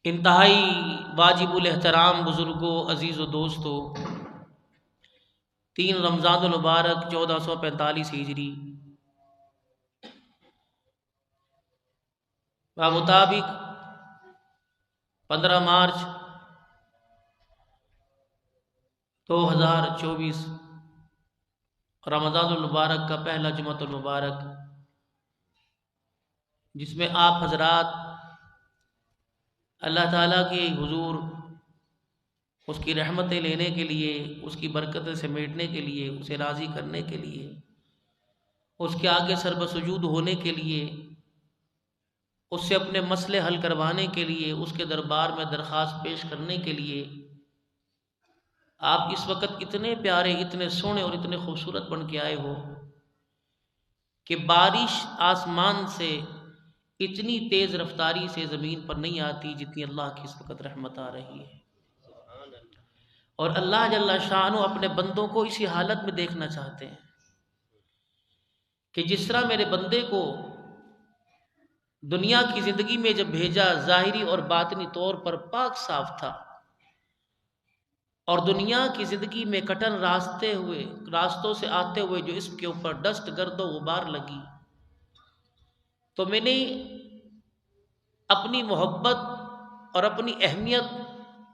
انتہائی واجب الاحترام بزرگوں، عزیز و دوستوں، 3 رمضان المبارک 1445 ہجری مطابق 15 مارچ 2024 رمضان المبارک کا پہلا جمعۃ المبارک، جس میں آپ حضرات اللہ تعالیٰ کے حضور اس کی رحمتیں لینے کے لیے، اس کی برکتیں سمیٹنے کے لیے، اسے راضی کرنے کے لیے، اس کے آگے سر بسجود ہونے کے لیے، اس سے اپنے مسئلے حل کروانے کے لیے، اس کے دربار میں درخواست پیش کرنے کے لیے آپ اس وقت اتنے پیارے، اتنے سونے اور اتنے خوبصورت بن کے آئے ہو کہ بارش آسمان سے اتنی تیز رفتاری سے زمین پر نہیں آتی جتنی اللہ کی اس وقت رحمت آ رہی ہے۔ اور اللہ جل شانہ اپنے بندوں کو اسی حالت میں دیکھنا چاہتے ہیں کہ جس طرح میرے بندے کو دنیا کی زندگی میں جب بھیجا، ظاہری اور باطنی طور پر پاک صاف تھا، اور دنیا کی زندگی میں کٹن راستوں سے آتے ہوئے جو اس کے اوپر ڈسٹ، گرد و غبار لگی، تو میں نے اپنی محبت اور اپنی اہمیت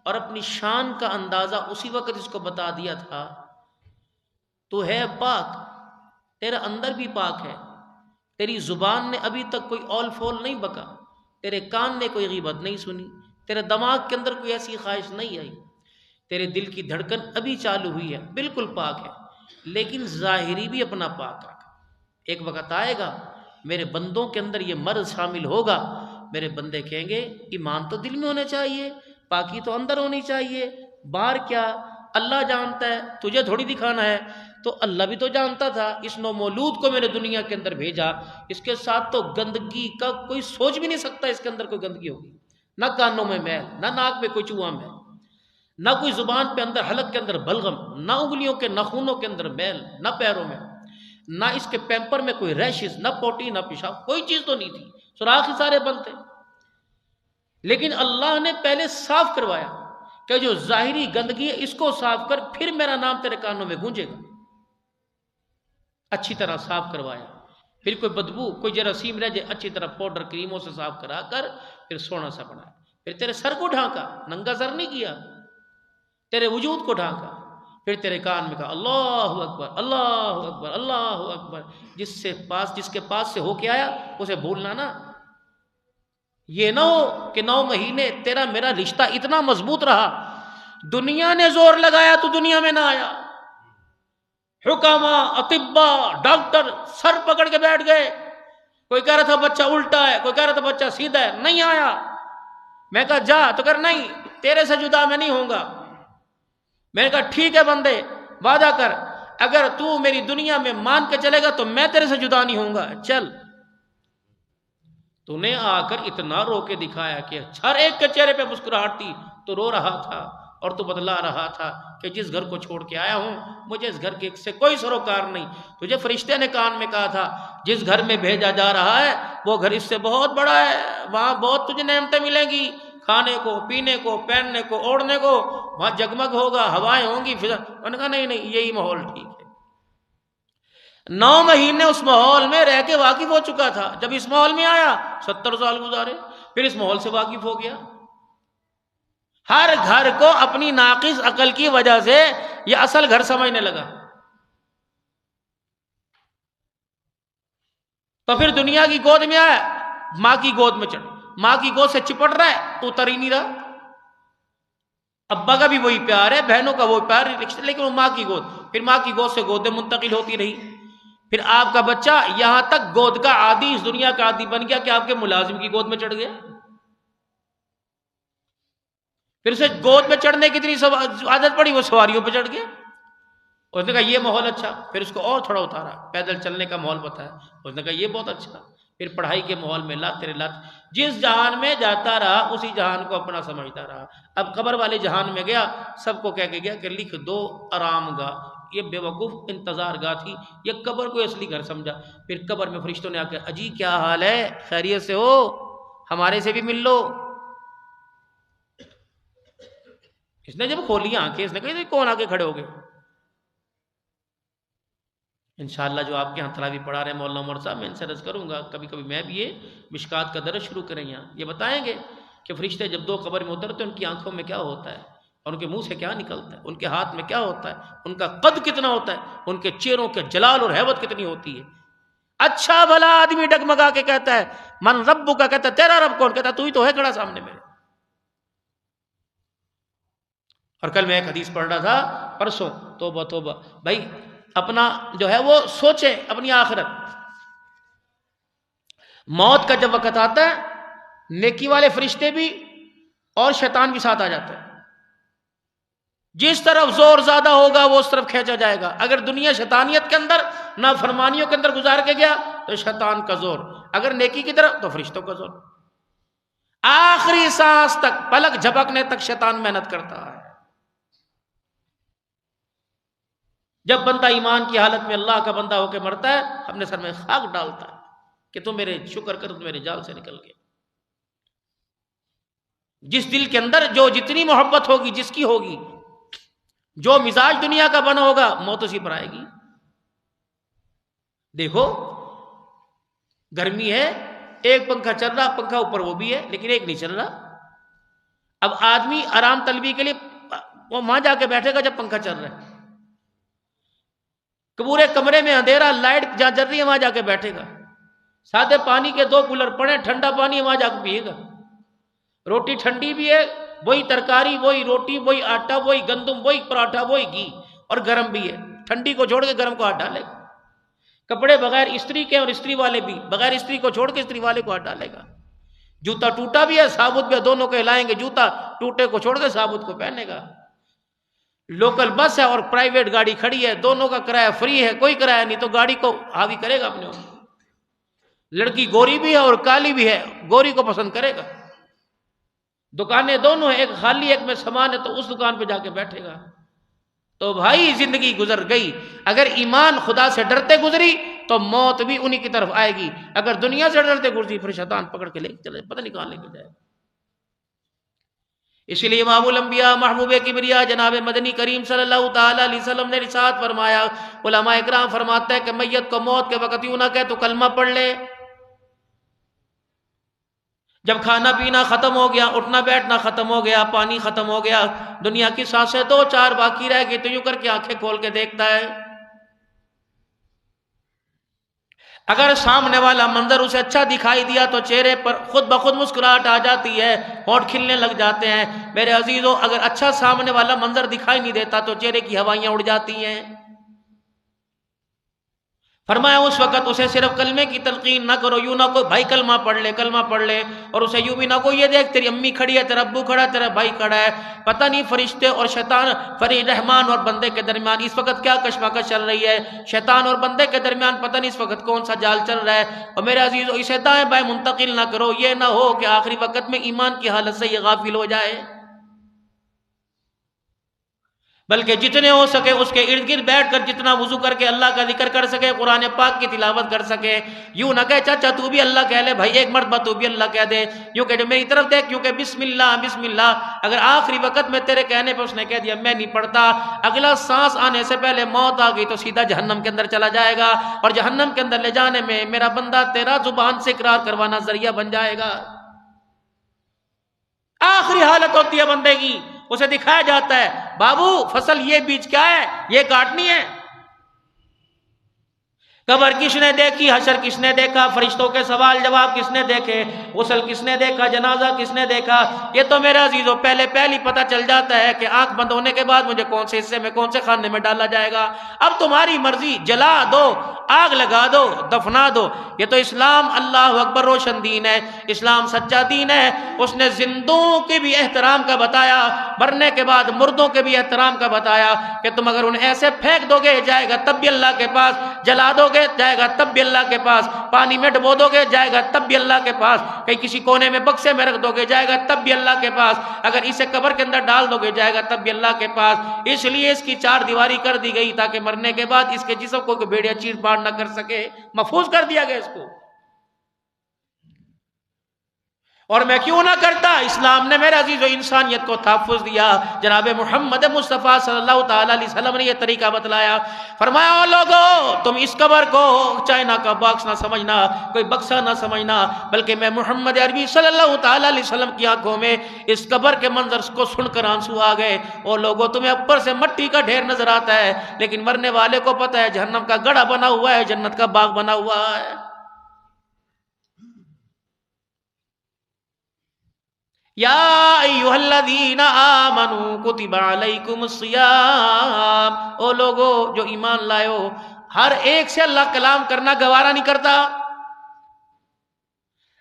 اور اپنی شان کا اندازہ اسی وقت اس کو بتا دیا تھا، تو ہے پاک، تیرا اندر بھی پاک ہے، تیری زبان نے ابھی تک کوئی اول فول نہیں بکا، تیرے کان نے کوئی غیبت نہیں سنی، تیرے دماغ کے اندر کوئی ایسی خواہش نہیں آئی، تیرے دل کی دھڑکن ابھی چالو ہوئی ہے، بالکل پاک ہے، لیکن ظاہری بھی اپنا پاک رکھ۔ ایک وقت آئے گا میرے بندوں کے اندر یہ مرض شامل ہوگا، میرے بندے کہیں گے ایمان تو دل میں ہونا چاہیے، پاکی تو اندر ہونی چاہیے، باہر کیا اللہ جانتا ہے، تجھے تھوڑی دکھانا ہے۔ تو اللہ بھی تو جانتا تھا، اس نو مولود کو میں نے دنیا کے اندر بھیجا، اس کے ساتھ تو گندگی کا کوئی سوچ بھی نہیں سکتا اس کے اندر کوئی گندگی ہوگی، نہ کانوں میں میل، نہ ناک میں کوئی چوہا میل، نہ کوئی زبان پہ اندر حلق کے اندر بلغم، نہ انگلیوں کے ناخنوں کے اندر میل، نہ پیروں میں، نہ اس کے پیمپر میں کوئی ریشز، نہ پوٹی، نہ پیشاب، کوئی چیز تو نہیں تھی، سوراخ ہی سارے بند تھے۔ لیکن اللہ نے پہلے صاف کروایا کہ جو ظاہری گندگی ہے اس کو صاف کر، پھر میرا نام تیرے کانوں میں گونجے گا، اچھی طرح صاف کروایا، پھر کوئی بدبو، کوئی جراثیم رہ جائے، اچھی طرح پاؤڈر کریموں سے صاف کرا کر پھر سونا سا بنایا، پھر تیرے سر کو ڈھانکا، ننگا سر نہیں کیا، تیرے وجود کو ڈھانکا، پھر تیرے کان میں کہا اللہ اکبر، اللہ اکبر، اللہ اکبر، جس کے پاس سے ہو کے آیا اسے بھولنا نا، یہ نہ ہو کہ 9 مہینے تیرا میرا رشتہ اتنا مضبوط رہا، دنیا نے زور لگایا تو دنیا میں نہ آیا، حکما، اطباء، ڈاکٹر سر پکڑ کے بیٹھ گئے، کوئی کہہ رہا تھا بچہ الٹا ہے، کوئی کہہ رہا تھا بچہ سیدھا ہے، نہیں آیا، میں کہا جا، تو کہہ رہا نہیں تیرے سے جدا میں نہیں ہوں گا، میں نے کہا ٹھیک ہے بندے وعدہ کر، اگر تو میری دنیا میں مان کے چلے گا تو میں تیرے سے جدا نہیں ہوں گا، چل۔ تو نے آ کر اتنا رو کے دکھایا کہ ہر ایک کے چہرے پہ مسکراہٹ تھی، تو رو رہا تھا اور تو بتلا رہا تھا کہ جس گھر کو چھوڑ کے آیا ہوں مجھے اس گھر کے سے کوئی سروکار نہیں، تجھے فرشتے نے کان میں کہا تھا جس گھر میں بھیجا جا رہا ہے وہ گھر اس سے بہت بڑا ہے، وہاں بہت تجھے نعمتیں ملیں گی، کھانے کو، پینے کو، پہننے کو، اوڑھنے کو، وہاں جگمگ ہوگا، ہوائیں ہوں گی، انہوں نے کہا نہیں نہیں یہی ماحول ٹھیک ہے۔ 9 مہینے اس ماحول میں رہ کے واقف ہو چکا تھا، جب اس ماحول میں آیا 70 سال گزارے، پھر اس ماحول سے واقف ہو گیا۔ ہر گھر کو اپنی ناقص عقل کی وجہ سے یہ اصل گھر سمجھنے لگا، تو پھر دنیا کی گود میں آیا، ماں کی گود میں چڑھ، ماں کی گود سے چپٹ رہا ہے تو اتر ہی نہیں رہا، ابا کا بھی وہی پیار ہے، بہنوں کا وہی پیار ہے، لیکن وہ ماں کی گود، پھر ماں کی گود سے گودیں منتقل ہوتی رہی، پھر آپ کا بچہ یہاں تک گود کا عادی، اس دنیا کا عادی بن گیا کہ آپ کے ملازم کی گود میں چڑھ گیا، پھر اسے گود میں چڑھنے کی اتنی عادت پڑی وہ سواریوں پہ چڑھ گیا، اس نے کہا یہ ماحول اچھا، پھر اس کو اور تھوڑا اتارا، پیدل چلنے کا ماحول بتایا، اس نے کہا یہ بہت اچھا، پھر پڑھائی کے ماحول میں لات تیرے لات، جس جہان میں جاتا رہا اسی جہان کو اپنا سمجھتا رہا، اب قبر والے جہان میں گیا، سب کو کہہ کے گیا کہ لکھ دو آرام گاہ، یہ بے وقوف انتظار گاہ تھی، یہ قبر کو اصلی گھر سمجھا، پھر قبر میں فرشتوں نے آ کے اجی کیا حال ہے، خیریت سے ہو، ہمارے سے بھی مل لو، اس نے جب کھولی آنکھیں، اس نے کہا کون آگے کھڑے ہو گئے؟ انشاءاللہ جو آپ کے یہاں تراویح پڑھا رہے ہیں مولانا عمر صاحب، میں ان سے عرض کروں گا کبھی کبھی میں بھی یہ مشکات کا درس شروع کریں یہاں، یہ بتائیں گے کہ فرشتے جب دو قبر میں اترتے ہیں ان کی آنکھوں میں کیا ہوتا ہے، اور ان کے منہ سے کیا نکلتا ہے، ان کے ہاتھ میں کیا ہوتا ہے، ان کا قد کتنا ہوتا ہے، ان کے چہروں کے جلال اور ہیبت کتنی ہوتی ہے۔ اچھا بھلا آدمی ڈگمگا کے کہتا ہے من ربو کا، کہتا ہے تیرا رب کون؟ کہتا ہے تو ہی تو ہے کھڑا سامنے میرے۔ اور کل میں ایک حدیث پڑھ رہا تھا پرسوں، توبہ توبہ، بھائی اپنا جو ہے وہ سوچیں اپنی آخرت۔ موت کا جب وقت آتا ہے نیکی والے فرشتے بھی اور شیطان بھی ساتھ آ جاتا ہے، جس طرف زور زیادہ ہوگا وہ اس طرف کھینچا جائے گا۔ اگر دنیا شیطانیت کے اندر، نافرمانیوں کے اندر گزار کے گیا تو شیطان کا زور، اگر نیکی کی طرف تو فرشتوں کا زور۔ آخری سانس تک، پلک جھپکنے تک شیطان محنت کرتا ہے۔ جب بندہ ایمان کی حالت میں اللہ کا بندہ ہو کے مرتا ہے، اپنے سر میں خاک ڈالتا ہے کہ تم میرے شکر کر، تم میرے جال سے نکل گئے۔ جس دل کے اندر جو جتنی محبت ہوگی، جس کی ہوگی، جو مزاج دنیا کا بنا ہوگا، موت اسی پر آئے گی۔ دیکھو گرمی ہے، ایک پنکھا چل رہا، پنکھا اوپر وہ بھی ہے لیکن ایک نہیں چل رہا۔ اب آدمی آرام طلبی کے لیے وہ وہاں جا کے بیٹھے گا جب پنکھا چل رہا ہے، پورے کمرے میں اندھیرا، لائٹ جہاں جل رہی ہے وہاں جا کے بیٹھے گا، سادے پانی کے 2 کولر پڑے، ٹھنڈا پانی وہاں جا کے پیے گا، روٹی ٹھنڈی بھی ہے، وہی ترکاری، وہی روٹی، وہی آٹا، وہی گندم، وہی پراٹھا، وہی گھی، اور گرم بھی ہے، ٹھنڈی کو چھوڑ کے گرم کو ہاتھ ڈالے گا۔ کپڑے بغیر استری کے، اور استری والے بھی بغیر استری کو چھوڑ کے استری والے کو ہاتھ ڈالے گا۔ جوتا ٹوٹا بھی ہے، ثابت بھی ہے، دونوں کو ہلائیں گے، جوتا ٹوٹے کو چھوڑ کے ثابت کو پہنے گا۔ لوکل بس ہے اور پرائیویٹ گاڑی کھڑی ہے، دونوں کا کرایہ فری ہے، کوئی کرایہ نہیں، تو گاڑی کو حاوی کرے گا اپنے اوپر۔ لڑکی گوری بھی ہے اور کالی بھی ہے، گوری کو پسند کرے گا۔ دکانیں دونوں ہیں، ایک خالی ایک میں سامان ہے، تو اس دکان پہ جا کے بیٹھے گا۔ تو بھائی زندگی گزر گئی۔ اگر ایمان خدا سے ڈرتے گزری تو موت بھی انہی کی طرف آئے گی، اگر دنیا سے ڈرتے گزری پھر شیطان پکڑ کے لے چلے، پتہ نہیں کہاں لے کے جائے۔ اسی لیے امام الانبیاء محبوب کبریا جناب مدنی کریم صلی اللہ تعالی علیہ وسلم نے ارشاد فرمایا، علماء اکرام فرماتے ہیں کہ میت کو موت کے وقت یوں نہ کہے تو کلمہ پڑھ لے۔ جب کھانا پینا ختم ہو گیا، اٹھنا بیٹھنا ختم ہو گیا، پانی ختم ہو گیا، دنیا کی سانسیں 2-4 باقی رہ گئی، تو یوں کر کے آنکھیں کھول کے دیکھتا ہے۔ اگر سامنے والا منظر اسے اچھا دکھائی دیا تو چہرے پر خود بخود مسکراہٹ آ جاتی ہے، ہونٹ کھلنے لگ جاتے ہیں۔ میرے عزیزو، اگر اچھا سامنے والا منظر دکھائی نہیں دیتا تو چہرے کی ہوائیاں اڑ جاتی ہیں۔ فرمایا اس وقت اسے صرف کلمے کی تلقین نہ کرو، یوں نہ کوئی بھائی کلمہ پڑھ لے، کلمہ پڑھ لے، اور اسے یوں بھی نہ کوئی یہ دیکھ تیری امی کھڑی ہے، تیرا ابو کھڑا ہے، تیرا بھائی کھڑا ہے، پتہ نہیں فرشتے اور شیطان، رحمان اور بندے کے درمیان اس وقت کیا کشمکش چل رہی ہے، شیطان اور بندے کے درمیان پتہ نہیں اس وقت کون سا جال چل رہا ہے۔ اور میرے عزیزو، اسے دائیں بائیں منتقل نہ کرو، یہ نہ ہو کہ آخری وقت میں ایمان کی حالت سے یہ غافل ہو جائے، بلکہ جتنے ہو سکے اس کے ارد گرد بیٹھ کر جتنا وضو کر کے اللہ کا ذکر کر سکے، قرآن پاک کی تلاوت کر سکے۔ یوں نہ کہے چاچا تو بھی اللہ کہہ لے، بھائی ایک مرتبہ تو بھی اللہ کہہ دے، یوں کہ جو میری طرف دیکھ، یوں کہ بسم اللہ بسم اللہ۔ اگر آخری وقت میں تیرے کہنے پہ اس نے کہہ دیا میں نہیں پڑھتا، اگلا سانس آنے سے پہلے موت آ گئی تو سیدھا جہنم کے اندر چلا جائے گا، اور جہنم کے اندر لے جانے میں میرا بندہ تیرا زبان سے اقرار کروانا ذریعہ بن جائے گا۔ آخری حالت ہوتی ہے بندے کی، اسے دکھایا جاتا ہے بابو فصل یہ بیج کیا ہے، یہ کاٹنی ہے۔ قبر کس نے دیکھی، حشر کس نے دیکھا، فرشتوں کے سوال جواب کس نے دیکھے، غسل کس نے دیکھا، جنازہ کس نے دیکھا، یہ تو میرے عزیزو پہلے ہی پتہ چل جاتا ہے کہ آنکھ بند ہونے کے بعد مجھے کون سے حصے میں کون سے خانے میں ڈالا جائے گا۔ اب تمہاری مرضی، جلا دو، آگ لگا دو، دفنا دو۔ یہ تو اسلام اللہ اکبر روشن دین ہے، اسلام سچا دین ہے۔ اس نے زندوں کے بھی احترام کا بتایا، مرنے کے بعد مردوں کے بھی احترام کا بتایا کہ تم اگر انہیں ایسے پھینک دو گے جائے گا تب بھی اللہ کے پاس، جلا دو گے جائے گا تب بھی اللہ کے پاس، پانی میں ڈبو دو گے جائے گا تب بھی اللہ کے پاس، کہیں کسی کونے میں بکسے میں رکھ دو گے جائے گا تب بھی اللہ کے پاس، اگر اسے قبر کے اندر ڈال دو گے جائے گا تب بھی اللہ کے پاس۔ اس لیے اس کی 4 دیواری کر دی گئی تاکہ مرنے کے بعد اس کے جسم کو کوئی بھیڑیا چیر پھاڑ نہ کر سکے، محفوظ کر دیا گیا اس کو۔ اور میں کیوں نہ کرتا؟ اسلام نے میرے عزیز و انسانیت کو تحفظ دیا. جناب محمد مصطفیٰ صلی اللہ تعالیٰ علیہ وسلم نے یہ طریقہ بتلایا. فرمایا او لوگو، تم اس قبر کو چائنا کا باکس نہ سمجھنا، کوئی بکسا نہ سمجھنا، بلکہ میں محمد عربی صلی اللہ تعالیٰ علیہ وسلم کی آنکھوں میں اس قبر کے منظر کو سن کر آنسو آ گئے. اور لوگوں تمہیں اوپر سے مٹی کا ڈھیر نظر آتا ہے، لیکن مرنے والے کو پتہ ہے جہنم کا گڑھا بنا ہوا ہے، جنت کا باغ بنا ہوا ہے. یا ایھا الذین آمنوا کتب علیکم الصیام، او لوگو جو ایمان لائے ہو، ہر ایک سے اللہ کلام کرنا گوارا نہیں کرتا.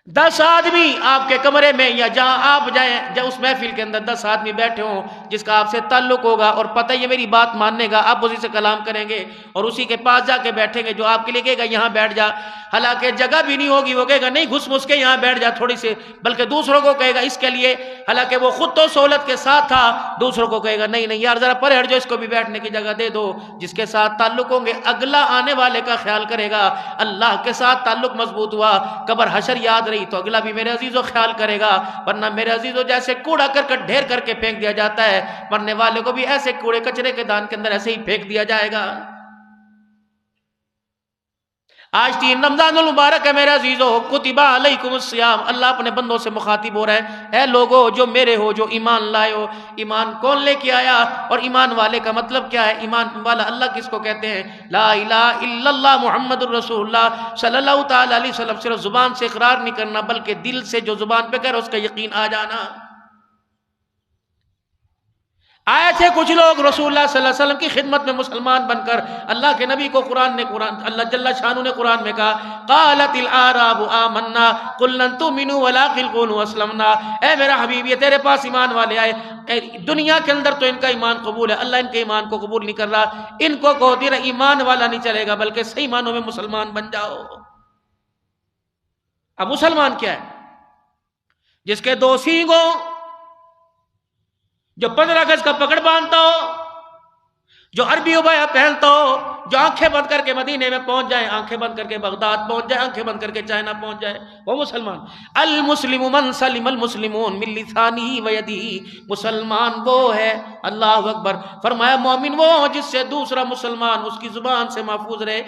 10 آدمی آپ کے کمرے میں یا جہاں آپ جائیں، جب اس محفل کے اندر 10 آدمی بیٹھے ہوں جس کا آپ سے تعلق ہوگا اور پتہ یہ میری بات ماننے گا، آپ اسی سے کلام کریں گے اور اسی کے پاس جا کے بیٹھیں گے جو آپ کے لیے کہے گا یہاں بیٹھ جا. حالانکہ جگہ بھی نہیں ہوگی، وہ کہے گا نہیں گھس مس کے یہاں بیٹھ جا تھوڑی سی، بلکہ دوسروں کو کہے گا اس کے لیے، حالانکہ وہ خود تو سہولت کے ساتھ تھا، دوسروں کو کہے گا نہیں نہیں یار ذرا پرے ہٹ جو، اس کو بھی بیٹھنے کی جگہ دے دو. جس کے ساتھ تعلق ہوں گے اگلا آنے والے کا خیال کرے گا. اللہ کے ساتھ تعلق مضبوط ہوا، قبر حشر یاد رہی تو اگلا بھی میرے عزیزو خیال کرے گا. ورنہ میرے عزیزو جیسے کوڑا کرکٹ ڈھیر کر کے پھینک دیا جاتا ہے، مرنے والے کو بھی ایسے کوڑے کچرے کے دان کے اندر ایسے ہی پھینک دیا جائے گا. آج 3 رمضان المبارک ہے میرے عزیزو، کتب علیکم الصیام. اللہ اپنے بندوں سے مخاطب ہو رہا ہے، اے لوگو جو میرے ہو، جو ایمان لائے ہو. ایمان کون لے کے آیا اور ایمان والے کا مطلب کیا ہے؟ ایمان والا اللہ کس کو کہتے ہیں؟ لا الہ الا اللہ محمد الرسول اللہ صلی اللہ تعالیٰ علیہ وسلم. صرف زبان سے اقرار نہیں کرنا بلکہ دل سے جو زبان پہ کہہ رہا اس کا یقین آ جانا. آئے تھے کچھ لوگ رسول اللہ صلی اللہ علیہ وسلم کی خدمت میں مسلمان بن کر، اللہ کے نبی کو اللہ جل شانہ نے قرآن میں کہا قالت الاعراب آمنا قل لن تؤمنوا ولكن قولوا اسلمنا. اے میرا حبیب یہ تیرے پاس ایمان والے آئے، دنیا کے اندر تو ان کا ایمان قبول ہے، اللہ ان کے ایمان کو قبول نہیں کر رہا. ان کو کہو تیرا ایمان والا نہیں چلے گا بلکہ صحیح معنوں میں مسلمان بن جاؤ. اب مسلمان کیا ہے؟ جس کے 2 سینگ ہو، جو 15 گز کا پکڑ باندھتا ہو، جو عربی عبایا پہنتا ہو، جو آنکھیں بند کر کے مدینے میں پہنچ جائے، آنکھیں بند کر کے بغداد پہنچ جائے، آنکھیں بند کر کے چائنا پہنچ جائے، وہ مسلمان. المسلم من سلم المسلمون من لسانہ و یدہ. مسلمان وہ ہے، اللہ اکبر، فرمایا مومن وہ جس سے دوسرا مسلمان اس کی زبان سے محفوظ رہے،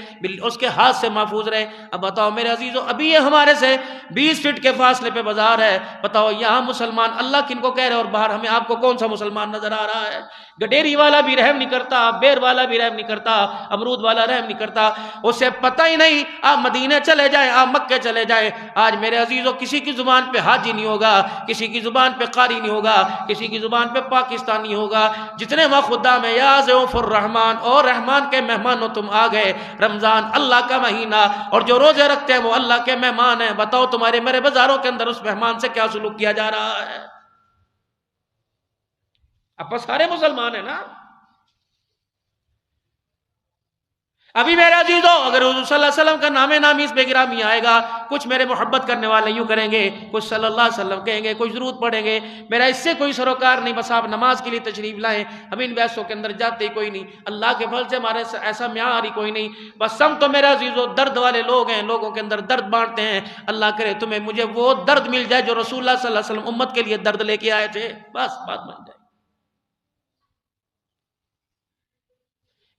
اس کے ہاتھ سے محفوظ رہے. اب بتاؤ میرے عزیزو، ابھی یہ ہمارے سے 20 فٹ کے فاصلے پہ بازار ہے، بتاؤ یہاں مسلمان اللہ کن کو کہہ رہے اور باہر ہمیں آپ کو کون سا مسلمان نظر آ رہا ہے؟ گڈیری والا بھی رحم نہیں کرتا، بیر والا بھی رحم نہیں کرتا، امرود والا رحم نہیں کرتا. اسے پتہ ہی نہیں آپ مدینے چلے جائیں، آپ مکے چلے جائیں. آج میرے عزیزوں کسی کی زبان پہ حاجی نہیں ہوگا، کسی کی زبان پہ قاری نہیں ہوگا، کسی کی زبان پہ پاکستانی ہوگا. جتنے وہاں خدا میں یا ضیوف الرحمان، اور رحمان کے مہمانوں تم آ گئے. رمضان اللہ کا مہینہ، اور جو روزے رکھتے ہیں وہ اللہ کے مہمان ہیں. بتاؤ تمہارے میرے بازاروں کے اندر اس مہمان سے کیا سلوک کیا جا رہا ہے؟ اب سارے مسلمان ہیں نا. ابھی میرے عزیزو اگر حضور صلی اللہ علیہ وسلم کا نام نامی اس بے گرامی آئے گا، کچھ میرے محبت کرنے والے یوں کریں گے، کچھ صلی اللہ علیہ وسلم کہیں گے، کچھ درود پڑھیں گے. میرا اس سے کوئی سروکار نہیں، بس آپ نماز کے لیے تشریف لائیں. ہم ان بحثوں کے اندر جاتے ہی کوئی نہیں، اللہ کے فضل سے ہمارے ایسا معیار ہی کوئی نہیں. بس ہم تو میرے عزیزو درد والے لوگ ہیں، لوگوں کے اندر درد بانٹتے ہیں. اللہ کرے تمہیں مجھے وہ درد مل جائے جو رسول اللہ صلی اللہ علیہ وسلم امت کے لیے درد لے کے آئے تھے، بس بات بن جائے.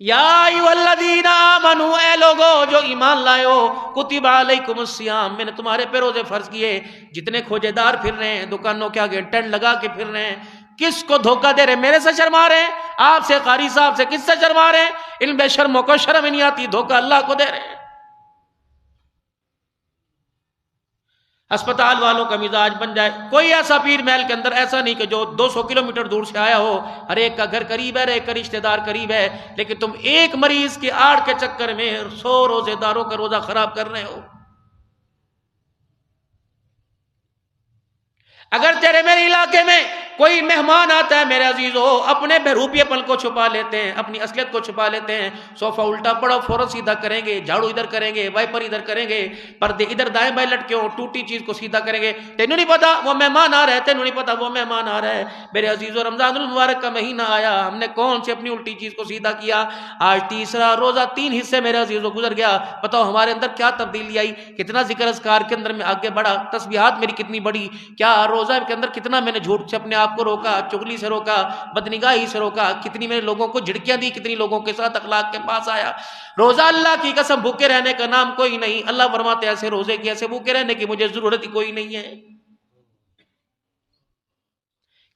یا ایھا الذین آمنوا، اے لوگو جو ایمان لائے ہو، کتب علیکم الصیام، میں نے تمہارے پہ روزے فرض کیے. جتنے کھوجے دار پھر رہے ہیں، دکانوں کے آگے ٹینٹ لگا کے پھر رہے ہیں، کس کو دھوکہ دے رہے ہیں؟ میرے سے شرما رہے ہیں؟ آپ سے، قاری صاحب سے کس سے شرما رہے ہیں؟ ان بے شرموں کو شرم ہی نہیں آتی، دھوکہ اللہ کو دے رہے ہیں. ہسپتال والوں کا مزاج بن جائے. کوئی ایسا پیر محل کے اندر ایسا نہیں کہ جو 200 کلومیٹر دور سے آیا ہو، ہر ایک کا گھر قریب ہے، ہر ایک کا رشتہ دار قریب ہے، لیکن تم ایک مریض کی آڑ کے چکر میں 100 روزے داروں کا روزہ خراب کر رہے ہو. اگر تیرے میرے علاقے میں کوئی مہمان آتا ہے میرے عزیزو، اپنے بہروپیے پن کو چھپا لیتے ہیں، اپنی اصلیت کو چھپا لیتے ہیں. صوفہ الٹا پڑو فوراً سیدھا کریں گے، جھاڑو ادھر کریں گے، وائپر ادھر کریں گے، پردے ادھر دائیں بائیں لٹکے ہوں، ٹوٹی چیز کو سیدھا کریں گے. تینوں نہیں پتا وہ مہمان آ رہا ہے، تینوں نہیں پتا وہ مہمان آ رہا ہے. میرے عزیزو رمضان المبارک کا مہینہ آیا، ہم نے کون سے اپنی الٹی چیز کو سیدھا کیا؟ آج تیسرا روزہ 3 حصے میرے عزیزو گزر گیا. بتاؤ ہمارے اندر کیا تبدیلی آئی؟ کتنا ذکر اذکار کے اندر میں آگے بڑھا، تسبیحات میری کتنی بڑی، کیا روزہ کے اندر کتنا میں نے جھوٹ سے اپنے آپ کو روکا، چغلی سے روکا، بدنگاہی سے روکا، کتنی میں نے لوگوں کو جھڑکیاں دی، کتنی لوگوں کے ساتھ اخلاق کے پاس آیا. روزہ اللہ کی قسم بھوکے رہنے کا نام کوئی نہیں. اللہ فرماتے ہیں ایسے روزے کی، ایسے بھوکے رہنے کی مجھے ضرورت ہی کوئی نہیں ہے.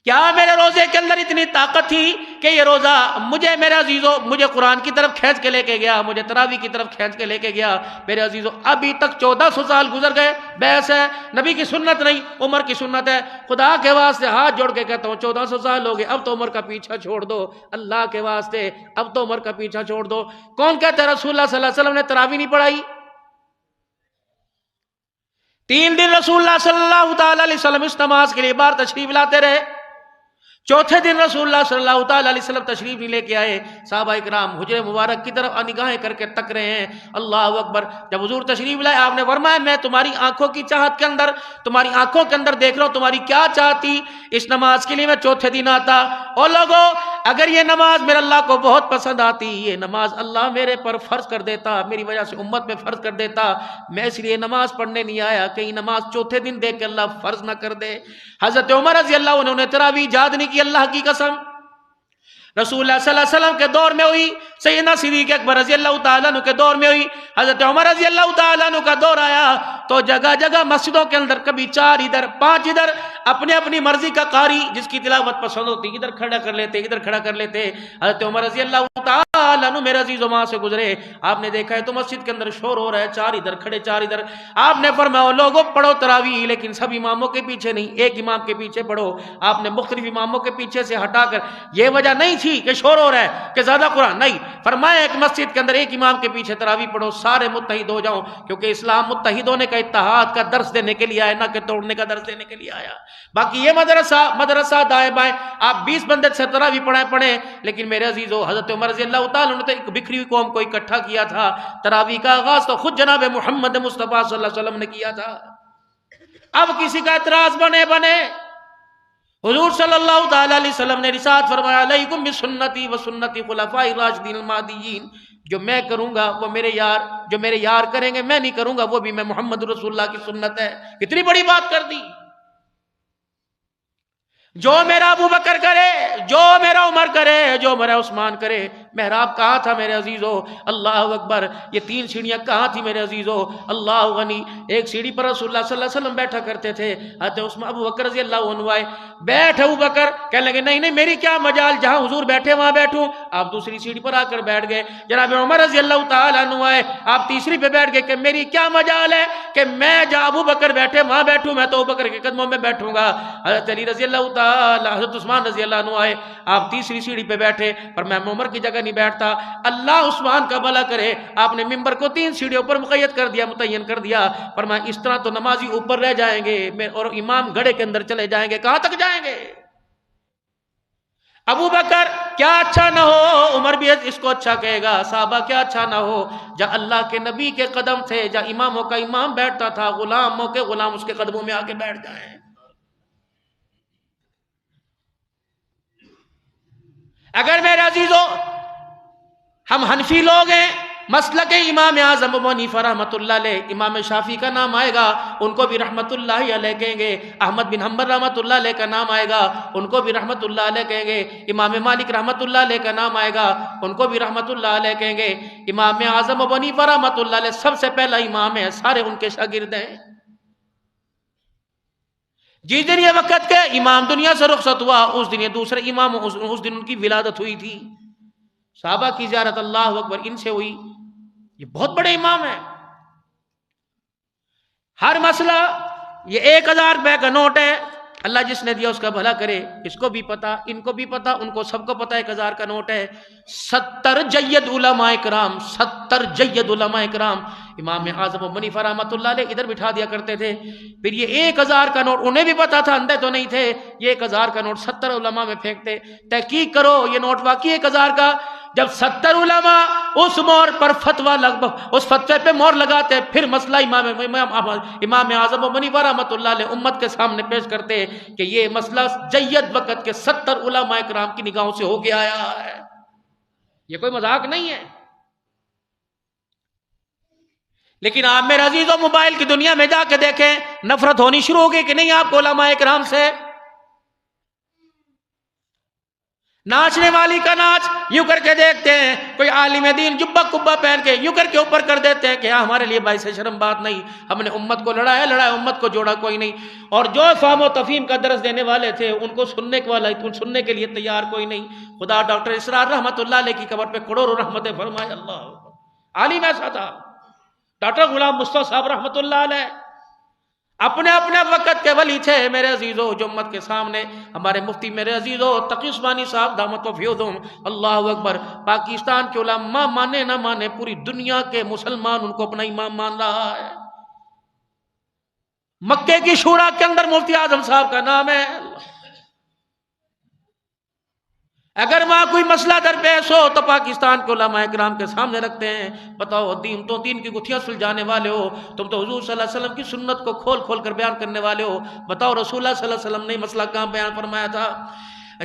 کیا میرے روزے کے اندر اتنی طاقت تھی کہ یہ روزہ مجھے میرے عزیزو مجھے قرآن کی طرف کھینچ کے لے کے گیا، مجھے تراویح کی طرف کھینچ کے لے کے گیا. میرے عزیزو ابھی تک 1400 سال گزر گئے، بحث ہے نبی کی سنت نہیں عمر کی سنت ہے. خدا کے واسطے ہاتھ جوڑ کے کہتا ہوں 1400 سال ہو گئے، اب تو عمر کا پیچھا چھوڑ دو. اللہ کے واسطے اب تو عمر کا پیچھا چھوڑ دو. کون کہتا ہے رسول اللہ صلی اللہ علیہ وسلم نے تراویح نہیں پڑھائی؟ 3 دن رسول اللہ صلی اللہ تعالی علیہ وسلم اس نماز کے لیے بار تشریف لاتے رہے. چوتھے دن رسول اللہ صلی اللہ تعالی علیہ وسلم تشریف نہیں لے کے آئے. صحابہ اکرام حجرے مبارک کی طرف نگاہیں کر کے تک رہے ہیں. اللہ اکبر. جب حضور تشریف لائے آپ نے فرمایا میں تمہاری آنکھوں کی چاہت کے اندر، تمہاری آنکھوں کے اندر دیکھ رہا ہوں تمہاری کیا چاہتی. اس نماز کے لیے میں چوتھے دن آتا. اور لوگوں اگر یہ نماز میرے اللہ کو بہت پسند آتی، یہ نماز اللہ میرے پر فرض کر دیتا، میری وجہ سے امت میں فرض کر دیتا. میں اس لیے نماز پڑھنے نہیں آیا کہیں نماز چوتھے دن دیکھ کے اللہ فرض نہ کر دے. حضرت عمر رضی اللہ عنہ نے تراویح یاد نہیں کی. اللہ کی قسم رسول اللہ صلی اللہ علیہ وسلم کے دور میں ہوئی، سیدنا صدیق اکبر رضی اللہ تعالیٰ عنہ کے دور میں ہوئی، حضرت عمر رضی اللہ تعالیٰ عنہ کا دور آیا تو جگہ جگہ مسجدوں کے اندر کبھی 4 ادھر 5 ادھر اپنے اپنی مرضی کا قاری جس کی تلاوت پسند ہوتی ادھر کھڑا کر لیتے، ادھر کھڑا کر لیتے. حضرت عمر رضی اللہ تعالیٰ عنہ میرے عزیز وہاں سے گزرے. آپ نے دیکھا ہے تو مسجد کے اندر شور ہو رہا ہے، 4 ادھر کھڑے 4 ادھر. آپ نے فرمایا لوگوں پڑھو تراویح لیکن سب اماموں کے پیچھے نہیں، ایک امام کے پیچھے پڑھو. آپ نے مختلف اماموں کے پیچھے سے ہٹا کر، یہ وجہ نہیں تھی کہ شور ہو رہا ہے کہ زیادہ قرآن نہیں، فرمایا ایک مسجد کے اندر ایک امام کے پیچھے تراویح پڑھو، سارے متحد ہو جاؤ. کیونکہ اسلام متحد ہونے کا، اتحاد کا درس دینے کے لیے آیا، نہ کہ توڑنے کا درس دینے کے لیے آیا. باقی یہ مدرسہ دائیں بائیں آپ 20 بندے سے تراویح پڑھیں لیکن میرے عزیزو حضرت عمر رضی اللہ تعالیٰ نے ایک بکھری ہوئی قوم کو اکٹھا کیا تھا. تراویح کا آغاز تو خود جناب محمد مصطفیٰ صلی اللہ علیہ وسلم نے کیا تھا. اب کسی کا اعتراض بنے حضور صلی اللہ تعالی علیہ وسلم نے ارشاد فرمایا علیکم بسنتی و سنتی خلفاء الراشدین المہدیین. جو میں کروں گا وہ میرے یار، جو میرے یار کریں گے، میں نہیں کروں گا وہ بھی میں محمد رسول اللہ کی سنت ہے. کتنی بڑی بات کر دی. جو میرا ابو بکر کرے، جو میرا عمر کرے، جو میرا عثمان کرے. محراب کہاں تھا میرے عزیزو؟ اللہ اکبر. یہ 3 سیڑھیاں کہاں تھی میرے عزیزو؟ اللہ غنی. ایک سیڑھی پر رسول اللہ صلی اللہ علیہ وسلم بیٹھا کرتے تھے. حضرت عثمان ابو بکر رضی اللہ عنہ آئے، بیٹھ ابو بکر، کہنے لگے نہیں میری کیا مجال، جہاں حضور بیٹھے وہاں بیٹھوں. آپ دوسری سیڑھی پر آ کر بیٹھ گئے. جناب عمر رضی اللہ تعالیٰ عنہ آئے، آپ تیسری پہ بیٹھ گئے کہ میری کیا مجال ہے کہ میں جہاں ابو بکر بیٹھے وہاں بیٹھوں، میں تو ابو بکر کے قدموں میں بیٹھوں گا. حضرت علی رضی اللہ تعالیٰ، حضرت عثمان رضی اللہ عنہ آئے، آپ تیسری سیڑھی پہ بیٹھے، پر میں عمر کی جگہ نہیں بیٹھتا. اللہ عثمان کا بھلا کرے، آپ نے ممبر کو 3 سیڑھیوں پر مقید کر دیا، متعین کر دیا. پر میں اس طرح تو نمازی اوپر رہ جائیں گے اور امام گڑھے کے اندر چلے جائیں گے. کہاں تک جائیں گے؟ ابو بکر کیا اچھا نہ ہو، عمر بھی اس کو اچھا کہے گا. صحابہ کیا اچھا نہ ہو، جہاں اللہ کے نبی کے قدم تھے، جہاں اماموں کا امام بیٹھتا تھا، غلاموں کے غلام اس کے قدموں میں آ کے بیٹھ جائیں. اگر میرے عزیزو ہم حنفی لوگ ہیں، مسلک امام اعظم ابو حنیفہ رحمۃ اللہ علیہ، امام شافعی کا نام آئے گا ان کو بھی رحمۃ اللہ علیہ کہیں گے. احمد بن حنبل رحمۃ اللہ علیہ کا نام آئے گا ان کو بھی رحمۃ اللہ علیہ کہیں گے. امام مالک رحمۃ اللہ علیہ کا نام آئے گا ان کو بھی رحمۃ اللہ علیہ کہیں گے. امام اعظم ابو حنیفہ رحمۃ اللہ علیہ سب سے پہلا امام ہے، سارے ان کے شاگرد ہیں. جس دن یہ وقت کے امام دنیا سے رخصت ہوا اس دن یہ دوسرے امام، اس دن ان کی ولادت ہوئی تھی. صحابہ کی زیارت اللہ اکبر ان سے ہوئی. یہ بہت بڑے امام ہیں. ہر مسئلہ، یہ 1000 روپے کا نوٹ ہے، اللہ جس نے دیا اس کا بھلا کرے. اس کو بھی پتا، ان کو بھی پتا، ان کو سب کو پتا 1000 کا نوٹ ہے. 70 جید علماء کرام، 70 جید علماء کرام امام اعظم ابو حنیفہ رحمۃ اللہ علیہ ادھر بٹھا دیا کرتے تھے. پھر یہ 1000 کا نوٹ انہیں بھی پتا تھا، اندھے تو نہیں تھے. یہ 1000 کا نوٹ 70 علماء میں پھینکتے. تحقیق کرو یہ نوٹ واقعی 1000 کا. جب 70 علماء اس مور پر فتویٰ اس فتوے پہ مور لگاتے، پھر مسئلہ امام اعظم ابو حنیفہ رحمۃ اللہ علیہ امت کے سامنے پیش کرتے کہ یہ مسئلہ جید وقت کے 70 علماء کرام کی نگاہوں سے ہو کے آیا ہے. یہ کوئی مذاق نہیں ہے. لیکن آپ میرے عزیزوں موبائل کی دنیا میں جا کے دیکھیں، نفرت ہونی شروع ہو گئی کہ نہیں آپ کو علماء کرام سے. ناچنے والی کا ناچ یوں کر کے دیکھتے ہیں، کوئی عالم دین جبہ کبہ پہن کے یوں کر کے اوپر کر دیتے ہیں کہ ہاں ہمارے لیے باعث شرم بات نہیں، ہم نے امت کو لڑایا امت کو جوڑا کوئی نہیں. اور جو فہم و تفہیم کا درس دینے والے تھے ان کو سننے کے لیے تیار کوئی نہیں. خدا ڈاکٹر اسرار رحمت اللہ علیہ کی قبر پہ کروڑوں رحمتیں فرمائے. اللہ عالم ایسا تھا ڈاکٹر غلام مصطفیٰ صاحب رحمت اللہ علیہ، اپنے اپنے وقت کے ولی تھے میرے عزیزو. جو امت کے سامنے ہمارے مفتی میرے عزیزو تقی عثمانی صاحب دامت و فیوضہم، اللہ اکبر، پاکستان کے علماء مانے نہ مانے پوری دنیا کے مسلمان ان کو اپنا امام مان رہا ہے. مکے کی شورا کے اندر مفتی اعظم صاحب کا نام ہے. اگر وہاں کوئی مسئلہ درپیش ہو تو پاکستان کے علماء کرام کے سامنے رکھتے ہیں. بتاؤ دین کی گتھیاں سلجھانے والے ہو تم تو حضور صلی اللہ علیہ وسلم کی سنت کو کھول کھول کر بیان کرنے والے ہو. بتاؤ رسول اللہ صلی اللہ علیہ وسلم نے مسئلہ کہاں بیان فرمایا تھا؟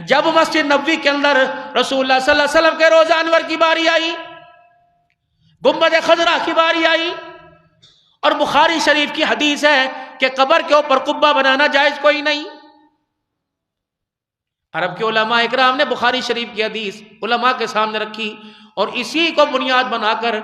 جب مسجد نبوی کے اندر رسول اللہ صلی اللہ علیہ وسلم کے روضہ انور کی باری آئی، گنبد خضرا کی باری آئی، اور بخاری شریف کی حدیث ہے کہ قبر کے اوپر قبہ بنانا جائز کوئی نہیں. عرب کے علماء اکرام نے بخاری شریف کی حدیث علماء کے سامنے رکھی، اور اسی کو بنیاد بنا کر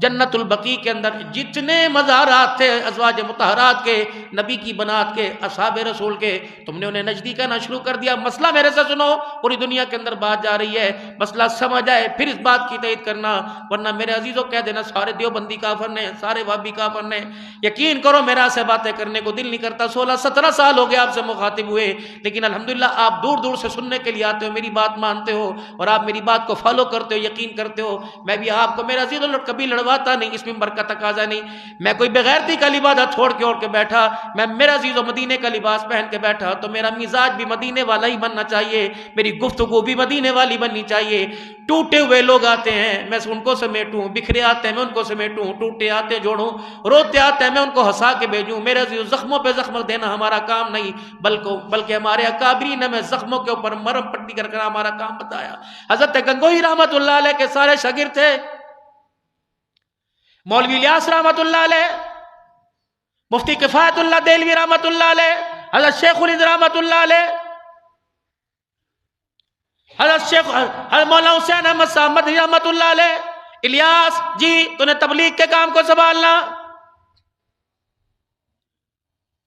جنت البقیع کے اندر جتنے مزارات تھے ازواج مطہرات کے، نبی کی بنات کے، اصحاب رسول کے، تم نے انہیں نزدیک آنا شروع کر دیا. مسئلہ میرے سے سنو، پوری دنیا کے اندر بات جا رہی ہے، مسئلہ سمجھ آئے پھر اس بات کی تائید کرنا، ورنہ میرے عزیزوں کہہ دینا سارے دیوبندی کافر نے، سارے وہابی کافر نے. یقین کرو میرا سے باتیں کرنے کو دل نہیں کرتا. 16-17 سال ہو گئے آپ سے مخاطب ہوئے، لیکن الحمدللہ آپ دور دور سے سننے کے لیے آتے ہو، میری بات مانتے ہو اور آپ میری بات کو فالو کرتے ہو، یقین کرتے ہو. میں بھی آپ کو میرا عزیز کبھی لڑواتا نہیں، اس منبر کا تقاضا نہیں. میں کوئی بغیرتی کا لبادہ چھوڑ کے اوڑھ کے بیٹھا، میں میرا عزیز مدینے کا لباس پہن کے بیٹھا تو میرا مزاج بھی مدینے والا ہی بننا چاہیے، میری گفتگو بھی مدینے والی بننی چاہیے. ٹوٹے ہوئے لوگ آتے ہیں میں ان کو سمیٹوں، بکھرے آتے ہیں میں ان کو سمیٹوں، ٹوٹے آتے ہیں جوڑوں، روتے آتے ہیں میں ان کو ہنسا کے بھیجوں. میرے عزیز زخموں پہ زخم دینا ہمارا کام نہیں، بلکہ ہمارے اکابرین نے ہمیں زخموں کے اوپر مرم پٹی کر کر ہمارا کام بتایا. حضرت گنگوہی رحمت اللہ علیہ کے سارے شاگرد تھے، مولوی الیاس رحمت اللہ علیہ، مفتی کفایت اللہ دہلوی رحمت اللہ علیہ، حضرت شیخ الہند رحمت اللہ علیہ، حضرت مولانا حسین احمد صاحب مدنی رحمت اللہ علیہ. الیاس جی تو نے تبلیغ کے کام کو سنبھالنا،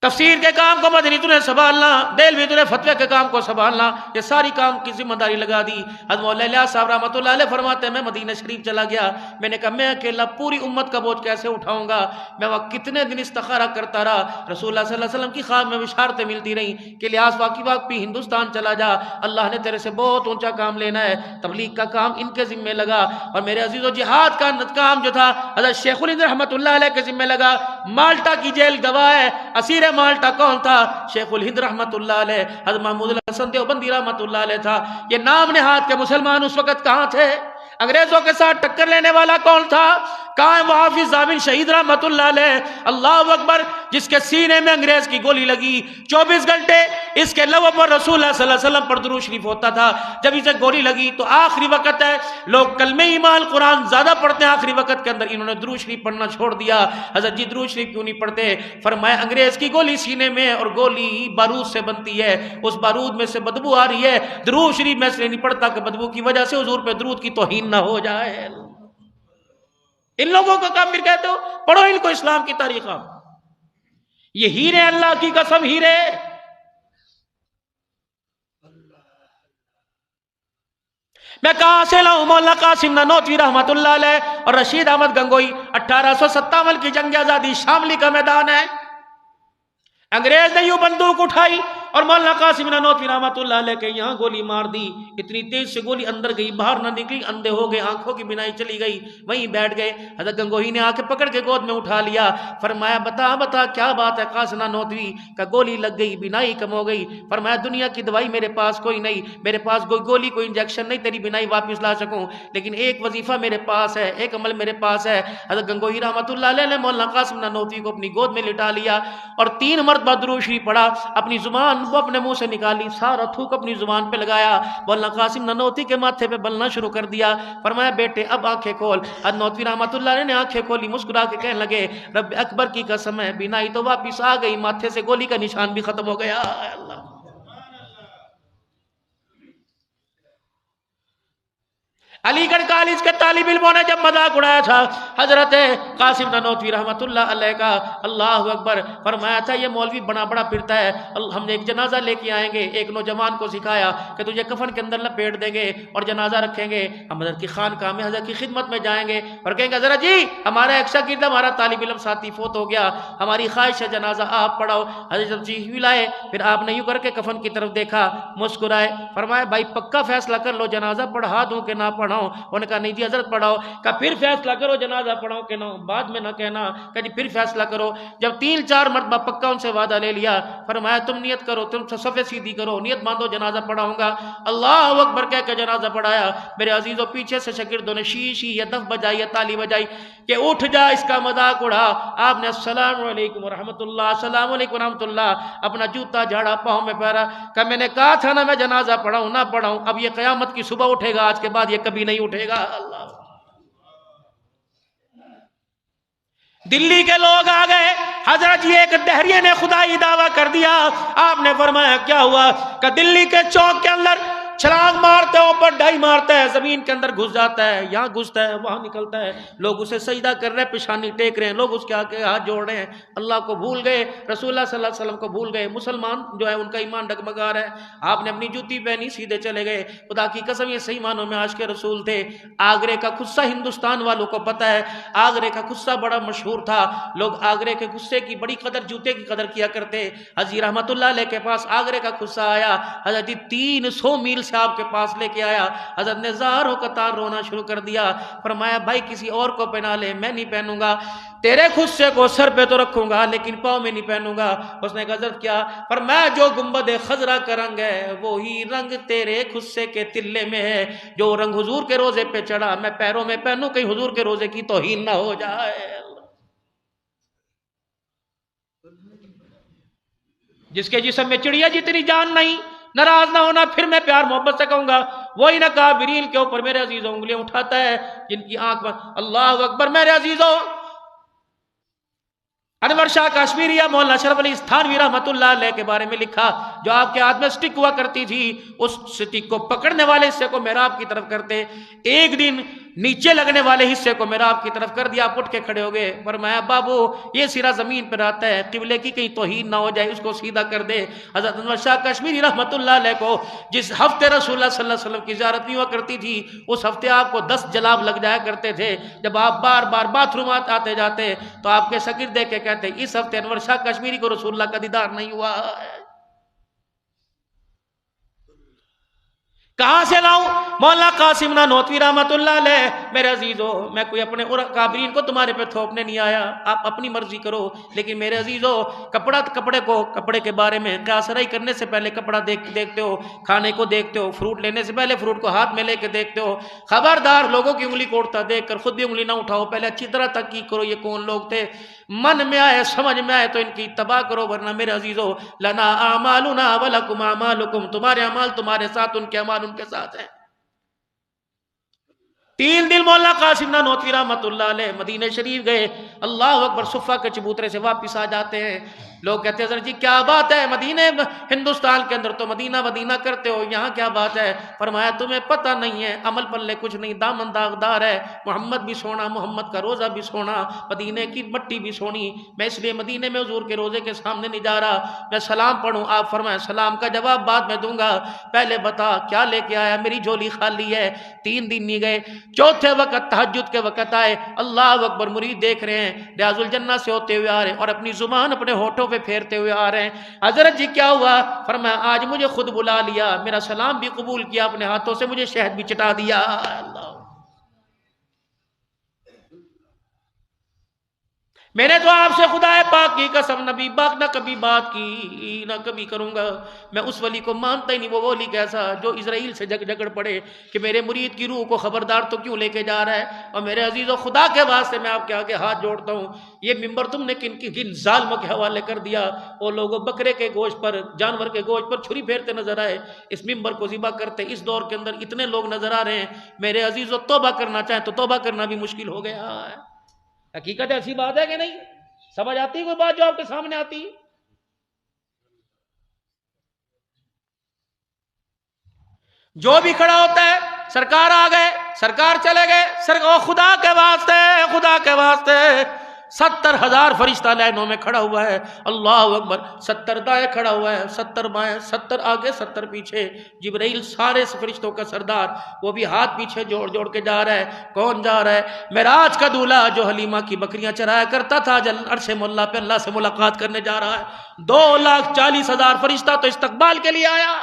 تفسیر کے کام کو مدنی تو نے سنبھالنا، دہلوی تو نے فتوے کے کام کو سنبھالنا، یہ ساری کام کی ذمہ داری لگا دی. حضرت مولانا الیاس صاحب رحمۃ اللہ علیہ فرماتے ہیں میں مدینہ شریف چلا گیا، میں نے کہا میں اکیلا پوری امت کا بوجھ کیسے اٹھاؤں گا. میں وہاں کتنے دن استخارہ کرتا رہا، رسول اللہ صلی اللہ علیہ وسلم کی خواب میں بشارتیں ملتی رہیں کہ الیاس واقعی ہندوستان چلا جا، اللہ نے تیرے سے بہت اونچا کام لینا ہے. تبلیغ کا کام ان کے ذمہ لگا، اور میرے عزیز و جہاد کا کام جو تھا حضرت شیخ الہند رحمۃ اللہ علیہ کے ذمہ لگا. مالٹا کی جیل گواہ ہے، اسیر مالٹا کون تھا؟ شیخ الہند رحمت اللہ علیہ. حضرت محمود الحسن دیوبندی رحمت اللہ علیہ تھا. یہ نام نہاد کے مسلمان اس وقت کہاں تھے؟ انگریزوں کے ساتھ ٹکر لینے والا کون تھا؟ کہاں ہے وہ حافظ زامن شہید رحمت اللہ علیہ؟ اللہ اکبر، جس کے سینے میں انگریز کی گولی لگی 24 گھنٹے اس کے لب پر رسول اللہ صلی اللہ علیہ وسلم پر درود شریف ہوتا تھا. جب اسے گولی لگی تو آخری وقت ہے، لوگ کلمہ ایمان قرآن زیادہ پڑھتے ہیں، آخری وقت کے اندر انہوں نے درود شریف پڑھنا چھوڑ دیا. حضرت جی درود شریف کیوں نہیں پڑھتے؟ فرمایا انگریز کی گولی سینے میں، اور گولی بارود سے بنتی ہے، اس بارود میں سے بدبو آ رہی ہے، درود شریف میں سے نہیں پڑھتا کہ بدبو کی وجہ سے حضور پہ درود کی توہین نہ ہو جائے. ان لوگوں کو کافر کہتے ہو؟ پڑھو ان کو اسلام کی تاریخ. یہ ہیرے، اللہ کی قسم ہیرے. میں کہاں سے لاؤں؟ مولانا قاسم نانوتوی رحمت اللہ علیہ اور رشید احمد گنگوئی. 1857 کی جنگ آزادی شاملی کا میدان ہے. انگریز نے یوں بندوق اٹھائی، اور مولانا قاسم نانوتوی رحمۃ اللہ علیہ کے یہاں گولی مار دی، اتنی تیز سے گولی اندر گئی، باہر نہ نکلی، اندھے ہو گئے، آنکھوں کی بینائی چلی گئی، وہیں بیٹھ گئے۔ حضرت گنگوہی نے آ کے پکڑ کے گود میں اٹھا لیا، فرمایا بتا بتا کیا بات ہے قاسم نانوتوی؟ کا گولی لگ گئی، بینائی کم ہو گئی۔ فرمایا دنیا کی دوائی میرے پاس کوئی نہیں، میرے پاس کوئی گولی کوئی انجیکشن نہیں تیری بینائی واپس لا سکوں، لیکن ایک وظیفہ میرے پاس ہے، ایک عمل میرے پاس ہے۔ حضرت گنگوہی رحمۃ اللہ علیہ نے مولانا قاسم نانوتوی کو اپنی گود میں لٹا لیا اور 3 مرتبہ درود شریف پڑھا، اپنی زبان کو اپنے منہ سے نکالی، سارا تھوک اپنی زبان پہ لگایا، مولانا قاسم نانوتوی کے ماتھے پہ بلنا شروع کر دیا۔ فرمایا بیٹے اب آنکھیں کھول۔ حضرت نانوتوی رحمۃ اللہ علیہ نے آنکھیں کھولی، مسکرا کے کہنے لگے رب اکبر کی قسم ہے بینائی تو واپس آ گئی، ماتھے سے گولی کا نشان بھی ختم ہو گیا۔ اللہ علی گڑھ کالج کے طالب علموں نے جب مذاق اڑایا تھا حضرت قاسم نانوتوی رحمۃ اللہ علیہ کا، اللہ اکبر، فرمایا تھا یہ مولوی بڑا بڑا پھرتا ہے، ہم ایک جنازہ لے کے آئیں گے، ایک نوجوان کو سکھایا کہ تجھے کفن کے اندر لپیٹ دیں گے اور جنازہ رکھیں گے، ہم حضرت کی خانقاہ میں حضرت کی خدمت میں جائیں گے اور کہیں گے حضرت جی ہمارا ایک شاگرد ہمارا طالب علم ساتھی فوت ہو گیا، ہماری خواہش ہے جنازہ آپ پڑھاؤ۔ حضرت جی لائے، پھر آپ نے یوں کر کے کفن کی طرف دیکھا، مسکرائے، فرمایا بھائی پکا فیصلہ کر لو جنازہ پڑھا دوں کہ نہ پڑھاؤں؟ انہوں نے کہا نہیں جی حضرت پڑھاؤ۔ کہا پھر فیصلہ کرو جنازہ پڑھاؤ کہ نہ، بعد میں نہ کہنا۔ کہا جی پھر فیصلہ کرو۔ جب 3-4 مرتبہ پکا ان سے وعدہ لے لیا، فرمایا تم نیت کرو، تم صفے سیدھی کرو، نیت باندھو جنازہ پڑھاؤں گا۔ اللہ اکبر کہہ کے جنازہ پڑھایا۔ میرے عزیزوں پیچھے سے شاگردوں نے شیشی یا دف بجائی یا تالی بجائی کہ اٹھ جا، اس کا مذاق اڑا۔ آپ نے السلام علیکم ورحمۃ اللہ، السلام علیکم ورحمۃ اللہ، اپنا جوتا جھاڑا، پاؤں میں پھیرا، کہ میں نے کہا تھا نا میں جنازہ پڑھاؤں نہ پڑھاؤں، اب یہ قیامت کی صبح اٹھے گا، آج کے بعد یہ کبھی نہیں اٹھے گا۔ اللہ دلی کے لوگ آ گئے، حضرت جی ایک دہریے نے خدائی دعویٰ کر دیا۔ آپ نے فرمایا کیا ہوا؟ کہ دلی کے چوک کے اندر چھلانگ مارتے ہیں، اوپر ڈھائی مارتا ہے، زمین کے اندر گھس جاتا ہے، یہاں گھستا ہے وہاں نکلتا ہے، لوگ اسے سجدہ کر رہے ہیں، پیشانی ٹیک رہے ہیں، لوگ اس کے آگے ہاتھ جوڑ رہے ہیں، اللہ کو بھول گئے، رسول اللہ صلی اللہ علیہ وسلم کو بھول گئے، مسلمان جو ہے ان کا ایمان ڈگمگا رہا ہے۔ آپ نے اپنی جوتی پہنی، سیدھے چلے گئے۔ خدا کی قسم یہ صحیح معنوں میں عاشق رسول تھے۔ آگرے کا غصہ ہندوستان والوں کو پتہ ہے، آگرے کا غصہ بڑا مشہور تھا، لوگ آگرے کے غصے کی بڑی قدر، جوتے کی قدر کیا کرتے۔ حضرت رحمت اللہ علیہ کے پاس آگرے کا غصہ آیا، حضرت 300 میل سے آپ کے پاس لے کے آیا، حضرت نے زاروں قطار رونا شروع کر دیا، فرمایا بھائی کسی اور کو پہنا لے، میں نہیں پہنوں گا، تیرے غصے کو سر پہ تو رکھوں گا لیکن پاؤں میں نہیں پہنوں گا۔ اس نے کہا حضرت کیا؟ فرمایا جو گنبد خضرا کا رنگ ہے وہی رنگ تیرے غصے کے تلے میں ہے، جو رنگ حضور کے روزے پہ چڑھا میں پیروں میں پہنوں، کہیں حضور کے روزے کی توہین نہ ہو جائے۔ جس کے جسم میں چڑیا جتنی جان نہیں، ناراض نہ ہونا، پھر میں پیار محبت سے کہوں گا، وہی نہ کابرین کے اوپر میرے عزیزوں انگلیاں اٹھاتا ہے جن کی آنکھ میں۔ اللہ اکبر میرے عزیزوں، انور شاہ کشمیریہ مولانا اشرف علی تھانوی رحمۃ اللہ علیہ کے بارے میں لکھا، جو آپ کے ہاتھ میں سٹک ہوا کرتی تھی، اس سٹک کو پکڑنے والے حصے کو محراب کی طرف کرتے، ایک دن نیچے لگنے والے حصے کو محراب کی طرف کر دیا، آپ اٹھ کے کھڑے ہو گئے، فرمایا بابو یہ سرا زمین پر آتا ہے، قبلے کی کہیں توہین نہ ہو جائے، اس کو سیدھا کر دے۔ حضرت انور شاہ کشمیری رحمۃ اللہ علیہ کو جس ہفتے رسول اللہ صلی اللہ علیہ وسلم کی زیارت نہیں ہوا کرتی تھی، اس ہفتے آپ کو 10 جلاب لگ جایا کرتے تھے۔ جب آپ بار بار باتھ روم آتے جاتے تو آپ کے شاگرد دیکھ کے کہتے اس ہفتے انور شاہ کشمیری کو رسول اللہ کا دیدار نہیں ہوا ہے۔ کہاں سے لاؤں؟ مولانا قاسم نانوتوی رحمۃ اللہ علیہ۔ میرے عزیزو میں کوئی اپنے کابرین کو تمہارے پہ تھوپنے نہیں آیا، آپ اپنی مرضی کرو، لیکن میرے عزیزو کپڑے کے بارے میں قیاس رائی کرنے سے پہلے کپڑا دیکھتے ہو، کھانے کو دیکھتے ہو، فروٹ لینے سے پہلے فروٹ کو ہاتھ میں لے کے دیکھتے ہو، خبردار لوگوں کی انگلی کوڑتا دیکھ کر خود بھی انگلی نہ اٹھاؤ، پہلے اچھی طرح تحقیق کرو یہ کون لوگ تھے، من میں آئے سمجھ میں آئے تو ان کی اتباع کرو، ورنہ میرے عزیزو لنا اعمالنا ولکم اعمالکم، تمہارے اعمال تمہارے ساتھ، ان کے اعمال ان کے ساتھ ہیں۔ 3 دن مولانا قاسم نانوتوی رحمۃ اللہ علیہ مدینہ شریف گئے، اللہ اکبر، صفہ کے چبوترے سے واپس آ جاتے ہیں، لوگ کہتے ہیں حضرت جی کیا بات ہے، مدینہ ہندوستان کے اندر تو مدینہ مدینہ کرتے ہو، یہاں کیا بات ہے؟ فرمایا تمہیں پتہ نہیں ہے، عمل پلے کچھ نہیں، دامن داغدار ہے، محمد بھی سونا، محمد کا روزہ بھی سونا، مدینہ کی مٹی بھی سونی، میں اس لیے مدینہ میں حضور کے روزے کے سامنے نہیں جا رہا، میں سلام پڑھوں، آپ فرمایا سلام کا جواب بعد میں دوں گا، پہلے بتا کیا لے کے آیا، میری جھولی خالی ہے۔ 3 دن نہیں گئے، چوتھے وقت تہجد کے وقت آئے، اللہ اکبر، مرید دیکھ رہے ہیں ریاض الجنہ سے ہوتے ہوئے آ رہے اور اپنی زبان اپنے ہونٹوں پہ پھیرتے ہوئے آ رہے ہیں. حضرت جی کیا ہوا؟ فرمایا آج مجھے خود بلا لیا، میرا سلام بھی قبول کیا، اپنے ہاتھوں سے مجھے شہد بھی چٹا دیا. اللہ، میں نے تو آپ سے خدا پاک کی قسم نبی پاک نہ کبھی بات کی نہ کبھی کروں گا. میں اس ولی کو مانتا ہی نہیں. وہ ولی کیسا جو اسرائیل سے جھگڑ پڑے کہ میرے مرید کی روح کو خبردار تو کیوں لے کے جا رہا ہے. اور میرے عزیزو خدا کے واسطے میں آپ کے آگے ہاتھ جوڑتا ہوں، یہ ممبر تم نے کن ظالموں کے حوالے کر دیا. وہ لوگوں بکرے کے گوشت پر، جانور کے گوشت پر چھری پھیرتے نظر آئے، اس ممبر کو ذبح کرتے. اس دور کے اندر اتنے لوگ نظر آ رہے ہیں. میرے عزیزو توبہ کرنا چاہیں تو توبہ کرنا بھی مشکل ہو گیا ہے. حقیقت ایسی بات ہے کہ نہیں؟ سمجھ آتی ہے کوئی بات جو آپ کے سامنے آتی؟ جو بھی کھڑا ہوتا ہے سرکار آ گئے، سرکار چلے گئے، خدا کے واسطے، خدا کے واسطے 70,000 فرشتہ لائنوں میں کھڑا ہوا ہے. اللہ اکبر. 70 دائیں کھڑا ہوا ہے، 70 بائیں، 70 آگے 70 پیچھے. جبرائیل سارے فرشتوں کا سردار، وہ بھی ہاتھ پیچھے جوڑ جوڑ کے جا رہا ہے. کون جا رہا ہے؟ معراج کا دولہا جو حلیمہ کی بکریاں چرایا کرتا تھا، عرش مولا پہ اللہ سے ملاقات کرنے جا رہا ہے. 2,40,000 فرشتہ تو استقبال کے لیے آیا.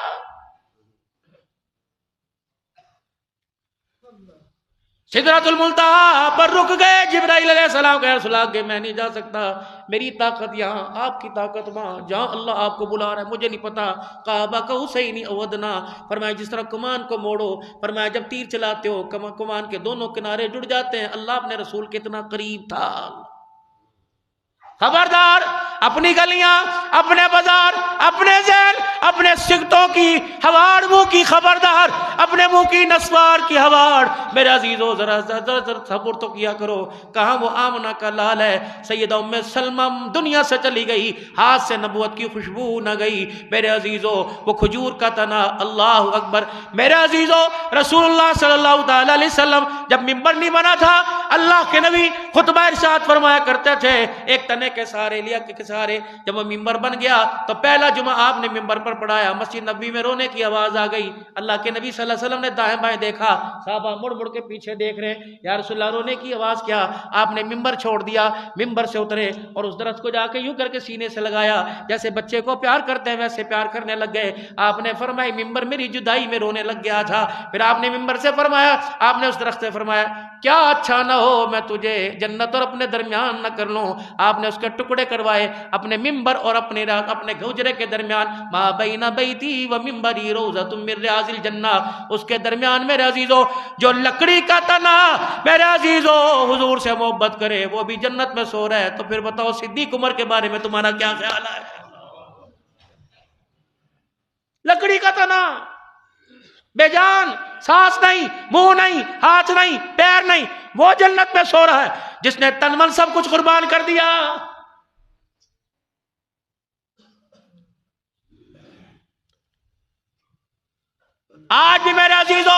سدرۃ المنتہا پر رک گئے. جبرائیل علیہ السلام کہ رسول اللہ کہ میں نہیں جا سکتا، میری طاقت یہاں، آپ کی طاقت وہاں، جہاں اللہ آپ کو بلا رہا ہے مجھے نہیں پتا. کعبہ کا حسینی اودنا. فرمایا جس طرح کمان کو موڑو، فرمایا جب تیر چلاتے ہو کمان کے دونوں کنارے جڑ جاتے ہیں. اللہ اپنے رسول کے اتنا قریب تھا. خبردار، اپنی گلیاں، اپنے بازار، اپنے ذہن، اپنے سکتوں کی ہواڑ منہ کی خبردار، اپنے منہ کی نسوار کی ہواڑ. میرے عزیزو ذرا صبر تو کیا کرو. کہاں وہ آمنہ کا لال ہے. سیدہ ام سلمہ دنیا سے چلی گئی، ہاتھ سے نبوت کی خوشبو نہ گئی. میرے عزیزو وہ کھجور کا تنا، اللہ اکبر. میرے عزیزو رسول اللہ صلی اللہ علیہ وسلم جب ممبر نہیں بنا تھا، اللہ کے نبی خطبہ ارشاد فرمایا کرتے تھے ایک تنے کے سہارے لیا کے سہارے. جب وہ ممبر بن گیا تو پہلا جمعہ آپ نے ممبر پر پڑھایا. مسجد نبی میں رونے کی آواز آ گئی. اللہ کے نبی صلی اللہ علیہ وسلم نے دائیں بائیں دیکھا، صحابہ مڑ مڑ کے پیچھے دیکھ رہے ہیں. یا رسول اللہ رونے کی آواز کیا؟ آپ نے ممبر چھوڑ دیا. ممبر سے اترے اور اس درخت کو جا کے یوں کر کے سینے سے لگایا، جیسے بچے کو پیار کرتے ہیں ویسے پیار کرنے لگ گئے. آپ نے فرمایا ممبر میری جدائی میں رونے لگ گیا تھا. پھر آپ نے ممبر سے فرمایا، آپ نے اس درخت سے فرمایا کیا اچھا نہ ہو میں تجھے جنت اور اپنے درمیان نہ کر لوں. آپ نے اس کے ٹکڑے کروائے اپنے ممبر اور اپنے حجرے کے درمیان. ما بین بیتی و ممبری روضۃ من ریاض الجنہ. اس کے درمیان میرے عزیزو جو لکڑی کا تنا میرے عزیزو حضور سے محبت کرے وہ بھی جنت میں سو رہا ہے. تو پھر بتاؤ صدیق عمر کے بارے میں تمہارا کیا خیال ہے؟ لکڑی کا تنا، بے جان، سانس نہیں، منہ نہیں، ہاتھ نہیں، پیر نہیں، وہ جنت میں سو رہا ہے جس نے تن من سب کچھ قربان کر دیا. آج بھی میرے عزیزو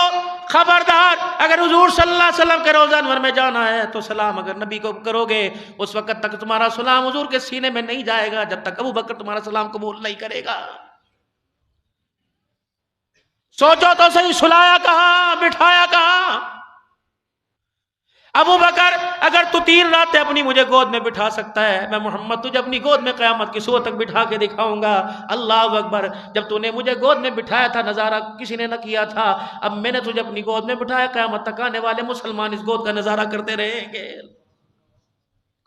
خبردار، اگر حضور صلی اللہ علیہ وسلم کے روضہ انور میں جانا ہے تو سلام اگر نبی کو کرو گے اس وقت تک تمہارا سلام حضور کے سینے میں نہیں جائے گا جب تک ابو بکر تمہارا سلام قبول نہیں کرے گا. سوچو تو صحیح، سلایا کہاں، بٹھایا کہاں؟ ابو بکر اگر تو 3 راتیں اپنی مجھے گود میں بٹھا سکتا ہے، میں محمد تجھے اپنی گود میں قیامت کی صبح تک بٹھا کے دکھاؤں گا. اللہ اکبر. جب تو نے مجھے گود میں بٹھایا تھا نظارہ کسی نے نہ کیا تھا، اب میں نے تجھے اپنی گود میں بٹھایا، قیامت تک آنے والے مسلمان اس گود کا نظارہ کرتے رہیں گے.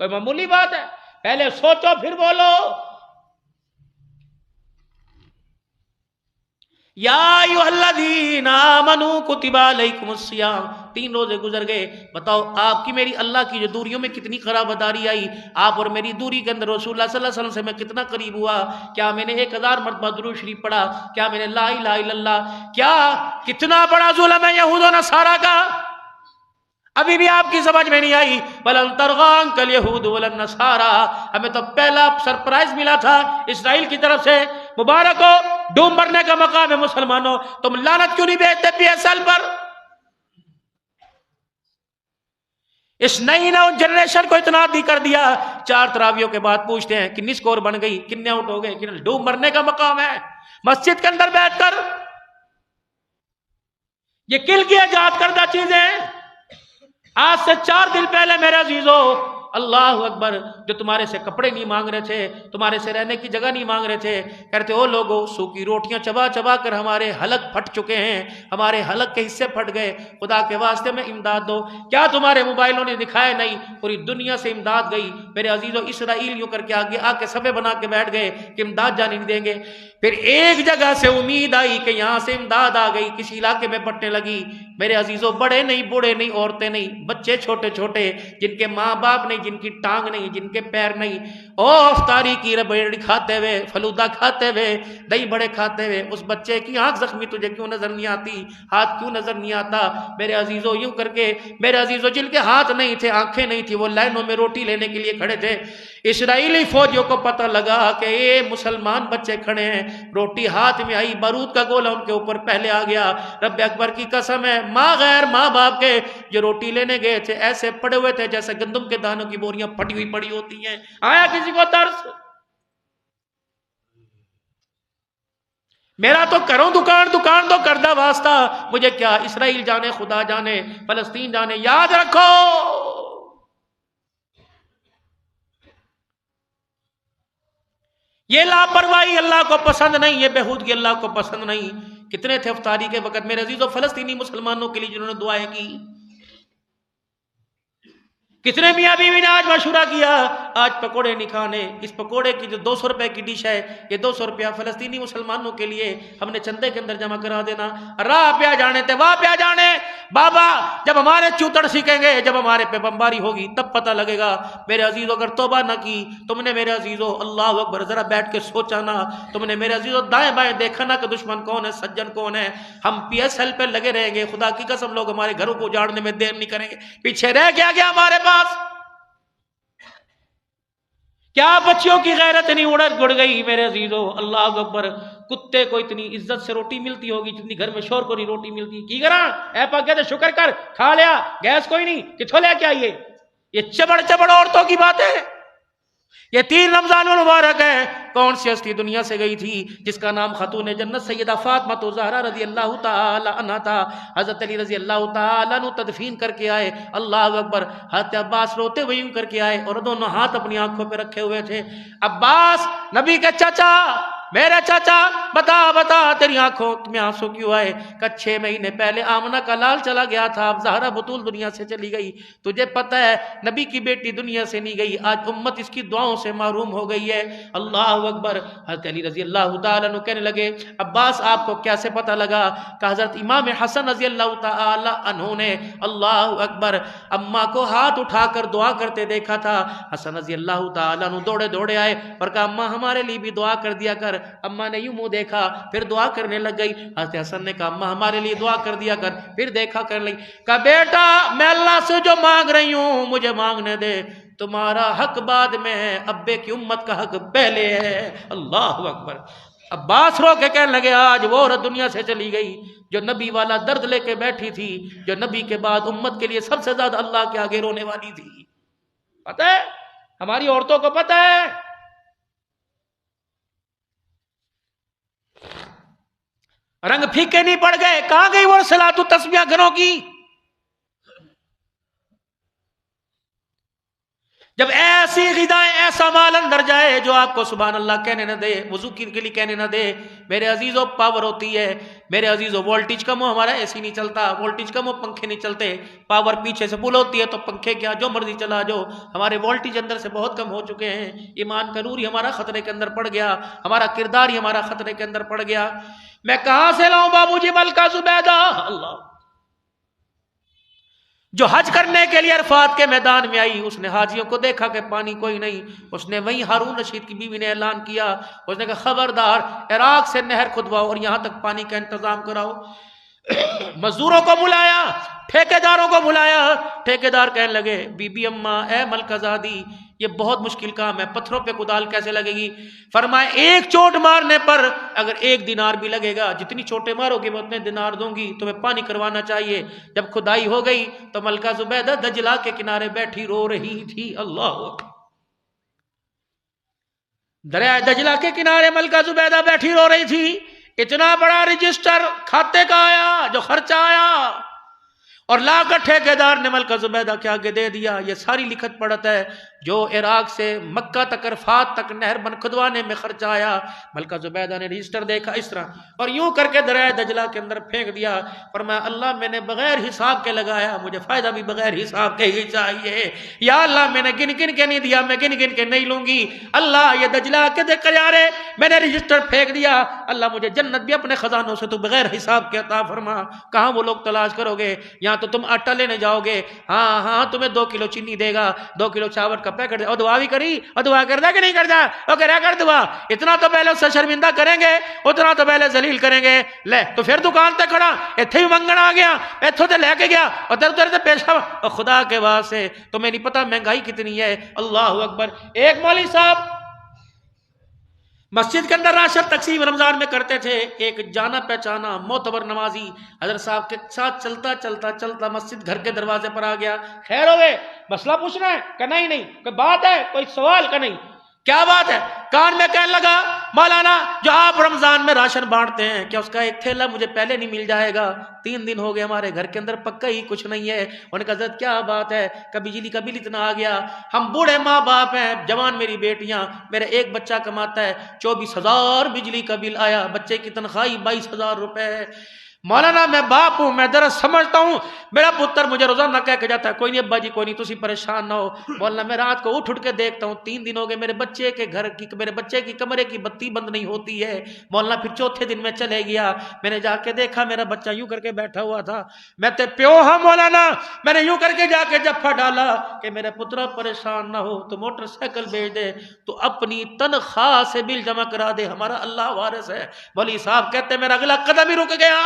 کوئی معمولی بات ہے؟ پہلے سوچو پھر بولو. یا ایھا الذین آمنوا کتب علیکم الصیام. 3 روزے گزر گئے. بتاؤ آپ کی میری اللہ کی جو دوریوں میں کتنی قرابداری آئی. آپ اور میری دوری کے اندر رسول اللہ صلی اللہ علیہ وسلم سے میں کتنا قریب ہوا. کیا میں نے 1000 مرتبہ درود شریف پڑھا؟ کیا میں نے لا الہ الا اللہ؟ کیا کتنا بڑا ظلم ہے یہود و نصارہ کا؟ ابھی بھی آپ کی سمجھ میں نہیں آئی. بلن ترغان کل یہود ولن نصارہ. ہمیں تو پہلا سرپرائز ملا تھا اسرائیل کی طرف سے. مبارک ہو، ڈوم بھرنے کا مقام ہے مسلمانوں. تم لعنت کیوں نہیں بھیجتے پی ایس ایل پر؟ اس نئی نو جنریشن کو اتنا عادی کر دیا. 4 تراویوں کے بعد پوچھتے ہیں کتنی سکور بن گئی، کتنے آؤٹ ہو گئے. ڈوم بھرنے کا مقام ہے مسجد کے اندر بیٹھ کر. یہ کل کی ایجاد کردہ چیزیں. آج سے 4 دن پہلے میرے عزیزو اللہ اکبر، جو تمہارے سے کپڑے نہیں مانگ رہے تھے، تمہارے سے رہنے کی جگہ نہیں مانگ رہے تھے، کہتے او لوگو سوکھی روٹیاں چبا چبا کر ہمارے حلق پھٹ چکے ہیں، ہمارے حلق کے حصے پھٹ گئے، خدا کے واسطے میں امداد دو۔ کیا تمہارے موبائلوں نے دکھایا نہیں؟ پوری دنیا سے امداد گئی۔ میرے عزیزو اسرائیل یوں کر کے آگے آ کے صفے بنا کے بیٹھ گئے کہ امداد جانے نہیں دیں گے۔ پھر ایک جگہ سے امید آئی کہ یہاں سے امداد آ گئی، کسی علاقے میں بٹنے لگی۔ میرے عزیزو بڑے نہیں، بوڑھے نہیں، عورتیں نہیں، بچے چھوٹے چھوٹے جن کے ماں باپ نہیں، جن کی ٹانگ نہیں، جن کے پیر نہیں، او افطاری کی ربڑی کھاتے ہوئے، فلودہ کھاتے ہوئے، دہی بڑے کھاتے ہوئے، اس بچے کی آنکھ زخمی تجھے کیوں نظر نہیں آتی؟ ہاتھ کیوں نظر نہیں آتا؟ میرے عزیزو یوں کر کے، میرے عزیزو جن کے ہاتھ نہیں تھے، آنکھیں نہیں تھی، وہ لائنوں میں روٹی لینے کے لیے کھڑے تھے۔ اسرائیلی فوجیوں کو پتہ لگا کہ یہ مسلمان بچے کھڑے ہیں، روٹی ہاتھ میں آئی، بارود کا گولہ ان کے اوپر پہلے آ گیا۔ رب اکبر کی قسم ہے، ماں غیر ماں باپ کے جو روٹی لینے گئے تھے ایسے پڑے ہوئے تھے جیسے گندم کے دانوں کی بوریاں پھٹی ہوئی پڑی ہوتی ہیں۔ آیا کسی کو ترس؟ میرا تو کروں دکان، دکان تو کردہ واسطہ، مجھے کیا اسرائیل جانے، خدا جانے، فلسطین جانے۔ یاد رکھو یہ لاپرواہی اللہ کو پسند نہیں، یہ بےہودگی اللہ کو پسند نہیں۔ کتنے تھے افطاری کے وقت میرے عزیزو فلسطینی مسلمانوں کے لیے جنہوں نے دعائیں کی؟ کتنے میاں بیوی نے آج مشورہ کیا آج پکوڑے نہیں کھانے، اس پکوڑے کی جو 200 روپے کی ڈش ہے، یہ 200 روپیہ فلسطینی مسلمانوں کے لیے ہم نے چندے کے اندر جمع کرا دینا۔ راہ پہ جانے تھے، واہ پہ جانے بابا، جب ہمارے چوتڑ سیکھیں گے، جب ہمارے پہ بمباری ہوگی تب پتہ لگے گا۔ میرے عزیزو اگر توبہ نہ کی تم نے، میرے عزیزو اللہ اکبر، ذرا بیٹھ کے سوچا نا تم نے، میرے عزیزو دائیں بائیں دیکھا نا کہ دشمن کون ہے، سجن کون ہے۔ ہم پی ایس ایل پہ لگے رہیں گے، خدا کی قسم لوگ ہمارے گھروں کو اجاڑنے میں دیر نہیں کریں گے، پیچھے رہ گیا ہمارے پاس۔ کیا بچیوں کی غیرت نہیں اڑ گئی میرے عزیزو، اللہ اکبر۔ کتے کو اتنی عزت سے روٹی ملتی ہوگی جتنی گھر میں شور کو نہیں روٹی ملتی۔ کی کرا اے پاک کہتے شکر کر، کھا لیا، گیس کوئی نہیں، کتھوں لے کے آئیے؟ یہ چبڑ چبڑ عورتوں کی باتیں۔ یہ 3 رمضان المبارک ہے، کون سی ہستی دنیا سے گئی تھی جس کا نام خاتون جنت سیدہ فاطمہ زہرا رضی اللہ تعالی عنہا تھا؟ حضرت علی رضی اللہ تعالی عنہ تدفین کر کے آئے، اللہ اکبر، حضرت عباس روتے ہوئے یوں کر کے آئے اور دونوں ہاتھ اپنی آنکھوں پہ رکھے ہوئے تھے۔ عباس نبی کے چچا، میرے چچا بتا بتا تیری آنکھوں میں آنسو کیوں آئے؟ کہ 6 مہینے پہلے آمنہ کا لال چلا گیا تھا، اب زہرا بطول دنیا سے چلی گئی۔ تجھے پتہ ہے نبی کی بیٹی دنیا سے نہیں گئی، آج امت اس کی دعاؤں سے محروم ہو گئی ہے۔ اللہ اکبر۔ حضرت علی رضی اللہ تعالیٰ عنہ کہنے لگے عباس آپ کو کیسے پتہ لگا؟ کہ حضرت امام حسن رضی اللہ تعالیٰ عنہ نے اللہ اکبر اماں کو ہاتھ اٹھا کر دعا کرتے دیکھا تھا۔ حسن رضی اللہ تعالیٰ عنہ دوڑے دوڑے آئے اور کہا اماں ہمارے لیے بھی دعا کر دیا کر۔ اماں نے یوں منہ دیکھا پھر دعا کرنے لگ گئی۔ حضرت حسن نے کہا اماں ہمارے لیے دعا کر دیا کر، پھر دیکھا کرنے لگی۔ کہا بیٹا میں اللہ سے جو مانگ رہی ہوں مجھے مانگنے دے، تمہارا حق بعد میں ہے، ابے کی امت کا حق پہلے ہے۔ اللہ اکبر۔ عباس رو کے کہنے لگے آج وہ عورت دنیا سے چلی گئی جو نبی والا درد لے کے بیٹھی تھی، جو نبی کے بعد امت کے لیے سب سے زیادہ اللہ کے آگے رونے والی تھی۔ پتہ ہے ہماری عورتوں کو پتہ ہے رنگ پھیکے نہیں پڑ گئے، کہاں گئی وہ صلاۃ التسبیح گھروں کی؟ جب ایسی غذائیں ایسا مال اندر جائے جو آپ کو سبحان اللہ کہنے نہ دے، وضو کے لیے کہنے نہ دے، میرے عزیزو پاور ہوتی ہے، میرے عزیزو وولٹیج کم ہو ہمارا اے سی نہیں چلتا، وولٹیج کم ہو پنکھے نہیں چلتے، پاور پیچھے سے پل ہوتی ہے تو پنکھے کیا جو مرضی چلا جو، ہمارے وولٹیج اندر سے بہت کم ہو چکے ہیں، ایمان کا نور ہی ہمارا خطرے کے اندر پڑ گیا، ہمارا کردار ہی ہمارا خطرے کے اندر پڑ گیا۔ میں کہاں سے لاؤں بابو جی ملکہ زبیدہ؟ اللہ جو حج کرنے کے لیے عرفات کے میدان میں آئی، اس نے حاجیوں کو دیکھا کہ پانی کوئی نہیں، اس نے وہیں ہارون رشید کی بیوی نے اعلان کیا، اس نے کہا خبردار عراق سے نہر کھدواؤ اور یہاں تک پانی کا انتظام کراؤ۔ مزدوروں کو بلایا، ٹھیکیداروں کو بلایا، ٹھیکیدار کہنے لگے بی بی اماں اے ملکہ زادی یہ بہت مشکل کام ہے، پتھروں پہ کدال کیسے لگے گی؟ فرمائے ایک چوٹ مارنے پر اگر 1 دینار بھی لگے گا، جتنی چوٹیں مارو گے میں اتنے دینار دوں گی، تمہیں پانی کروانا چاہیے۔ جب کھدائی ہو گئی تو ملکہ زبیدہ دجلہ کے کنارے بیٹھی رو رہی تھی۔ اللہ دریائے دجلہ کے کنارے ملکہ زبیدہ بیٹھی رو رہی تھی۔ اتنا بڑا رجسٹر کھاتے کا آیا جو خرچہ آیا اور لا کر ٹھیکیدار نے ملکہ زبیدہ کے آگے دے دیا، یہ ساری لکھت پڑھتا ہے جو عراق سے مکہ تک عرفات تک نہر بن کھدوانے میں خرچ آیا، ملکہ زبیدہ نے رجسٹر دیکھا اس طرح اور یوں کر کے دریائے دجلہ کے اندر پھینک دیا. فرمایا اللہ میں نے بغیر حساب کے لگایا، مجھے فائدہ بھی بغیر حساب کے ہی چاہیے. یا اللہ میں نے گن گن کے نہیں دیا، میں گن گن کے نہیں لوں گی. اللہ یہ دجلہ کے دیکھ یارے میں نے رجسٹر پھینک دیا، اللہ مجھے جنت بھی اپنے خزانوں سے تو بغیر حساب کے عطا فرما. کہاں وہ لوگ تلاش کرو گے؟ یہاں تو تم آٹا لینے جاؤ گے، ہاں تمہیں 2 کلو چینی دے گا، 2 کلو چاول کا پیکٹ دے. اور دعا بھی کری، اور دعا کر دیا کہ نہیں کر دیا؟ اور کریا کر دعا. اتنا تو پہلے اس سے شرمندہ کریں گے، اتنا تو پہلے ذلیل کریں گے. لے تو پھر دکان تے کھڑا ایتھے ہی منگن آ گیا، ایتھوں تے لے کے گیا اور تیرے تے پیشہ. اور خدا کے واسطے تمہیں نہیں پتا مہنگائی کتنی ہے. اللہ اکبر. ایک مولوی صاحب مسجد کے اندر راشن تقسیم رمضان میں کرتے تھے. ایک جانا پہچانا معتبر نمازی حضرت صاحب کے ساتھ چلتا چلتا چلتا مسجد گھر کے دروازے پر آ گیا. خیر ہوئے، مسئلہ پوچھنا ہے کہ نہیں کوئی بات ہے، کوئی سوال کا نہیں، کیا بات ہے؟ کان میں کہنے لگا مولانا جو آپ رمضان میں راشن بانٹتے ہیں کیا اس کا ایک تھیلا مجھے پہلے نہیں مل جائے گا؟ 3 دن ہو گئے ہمارے گھر کے اندر پکا ہی کچھ نہیں ہے. انہوں نے کہا حضرت کیا بات ہے؟ کہ بجلی کا بل اتنا آ گیا، ہم بوڑھے ماں باپ ہیں، جوان میری بیٹیاں، میرا ایک بچہ کماتا ہے، 24,000 بجلی کا بل آیا، بچے کی تنخواہ 22,000 روپے ہے. مولانا میں باپ ہوں، میں درست سمجھتا ہوں، میرا پتر مجھے روزانہ کہہ کے جاتا ہے کوئی نہیں ابا جی کوئی نہیں، تسی پریشان نہ ہو. مولانا میں رات کو اٹھ کے دیکھتا ہوں 3 دن ہو گئے میرے بچے کی کمرے کی بتی بند نہیں ہوتی ہے. مولانا پھر چوتھے دن میں چلے گیا، میں نے جا کے دیکھا میرا بچہ یوں کر کے بیٹھا ہوا تھا. میں تے پیو ہاں مولانا، میں نے یوں کر کے جا کے جفا ڈالا کہ میرے پترا پریشان نہ ہو تو موٹر سائیکل بھیج دے، تو اپنی تنخواہ سے بل جمع کرا دے، ہمارا اللہ وارث ہے. مولوی صاحب کہتے میرا اگلا قدم ہی رک گیا.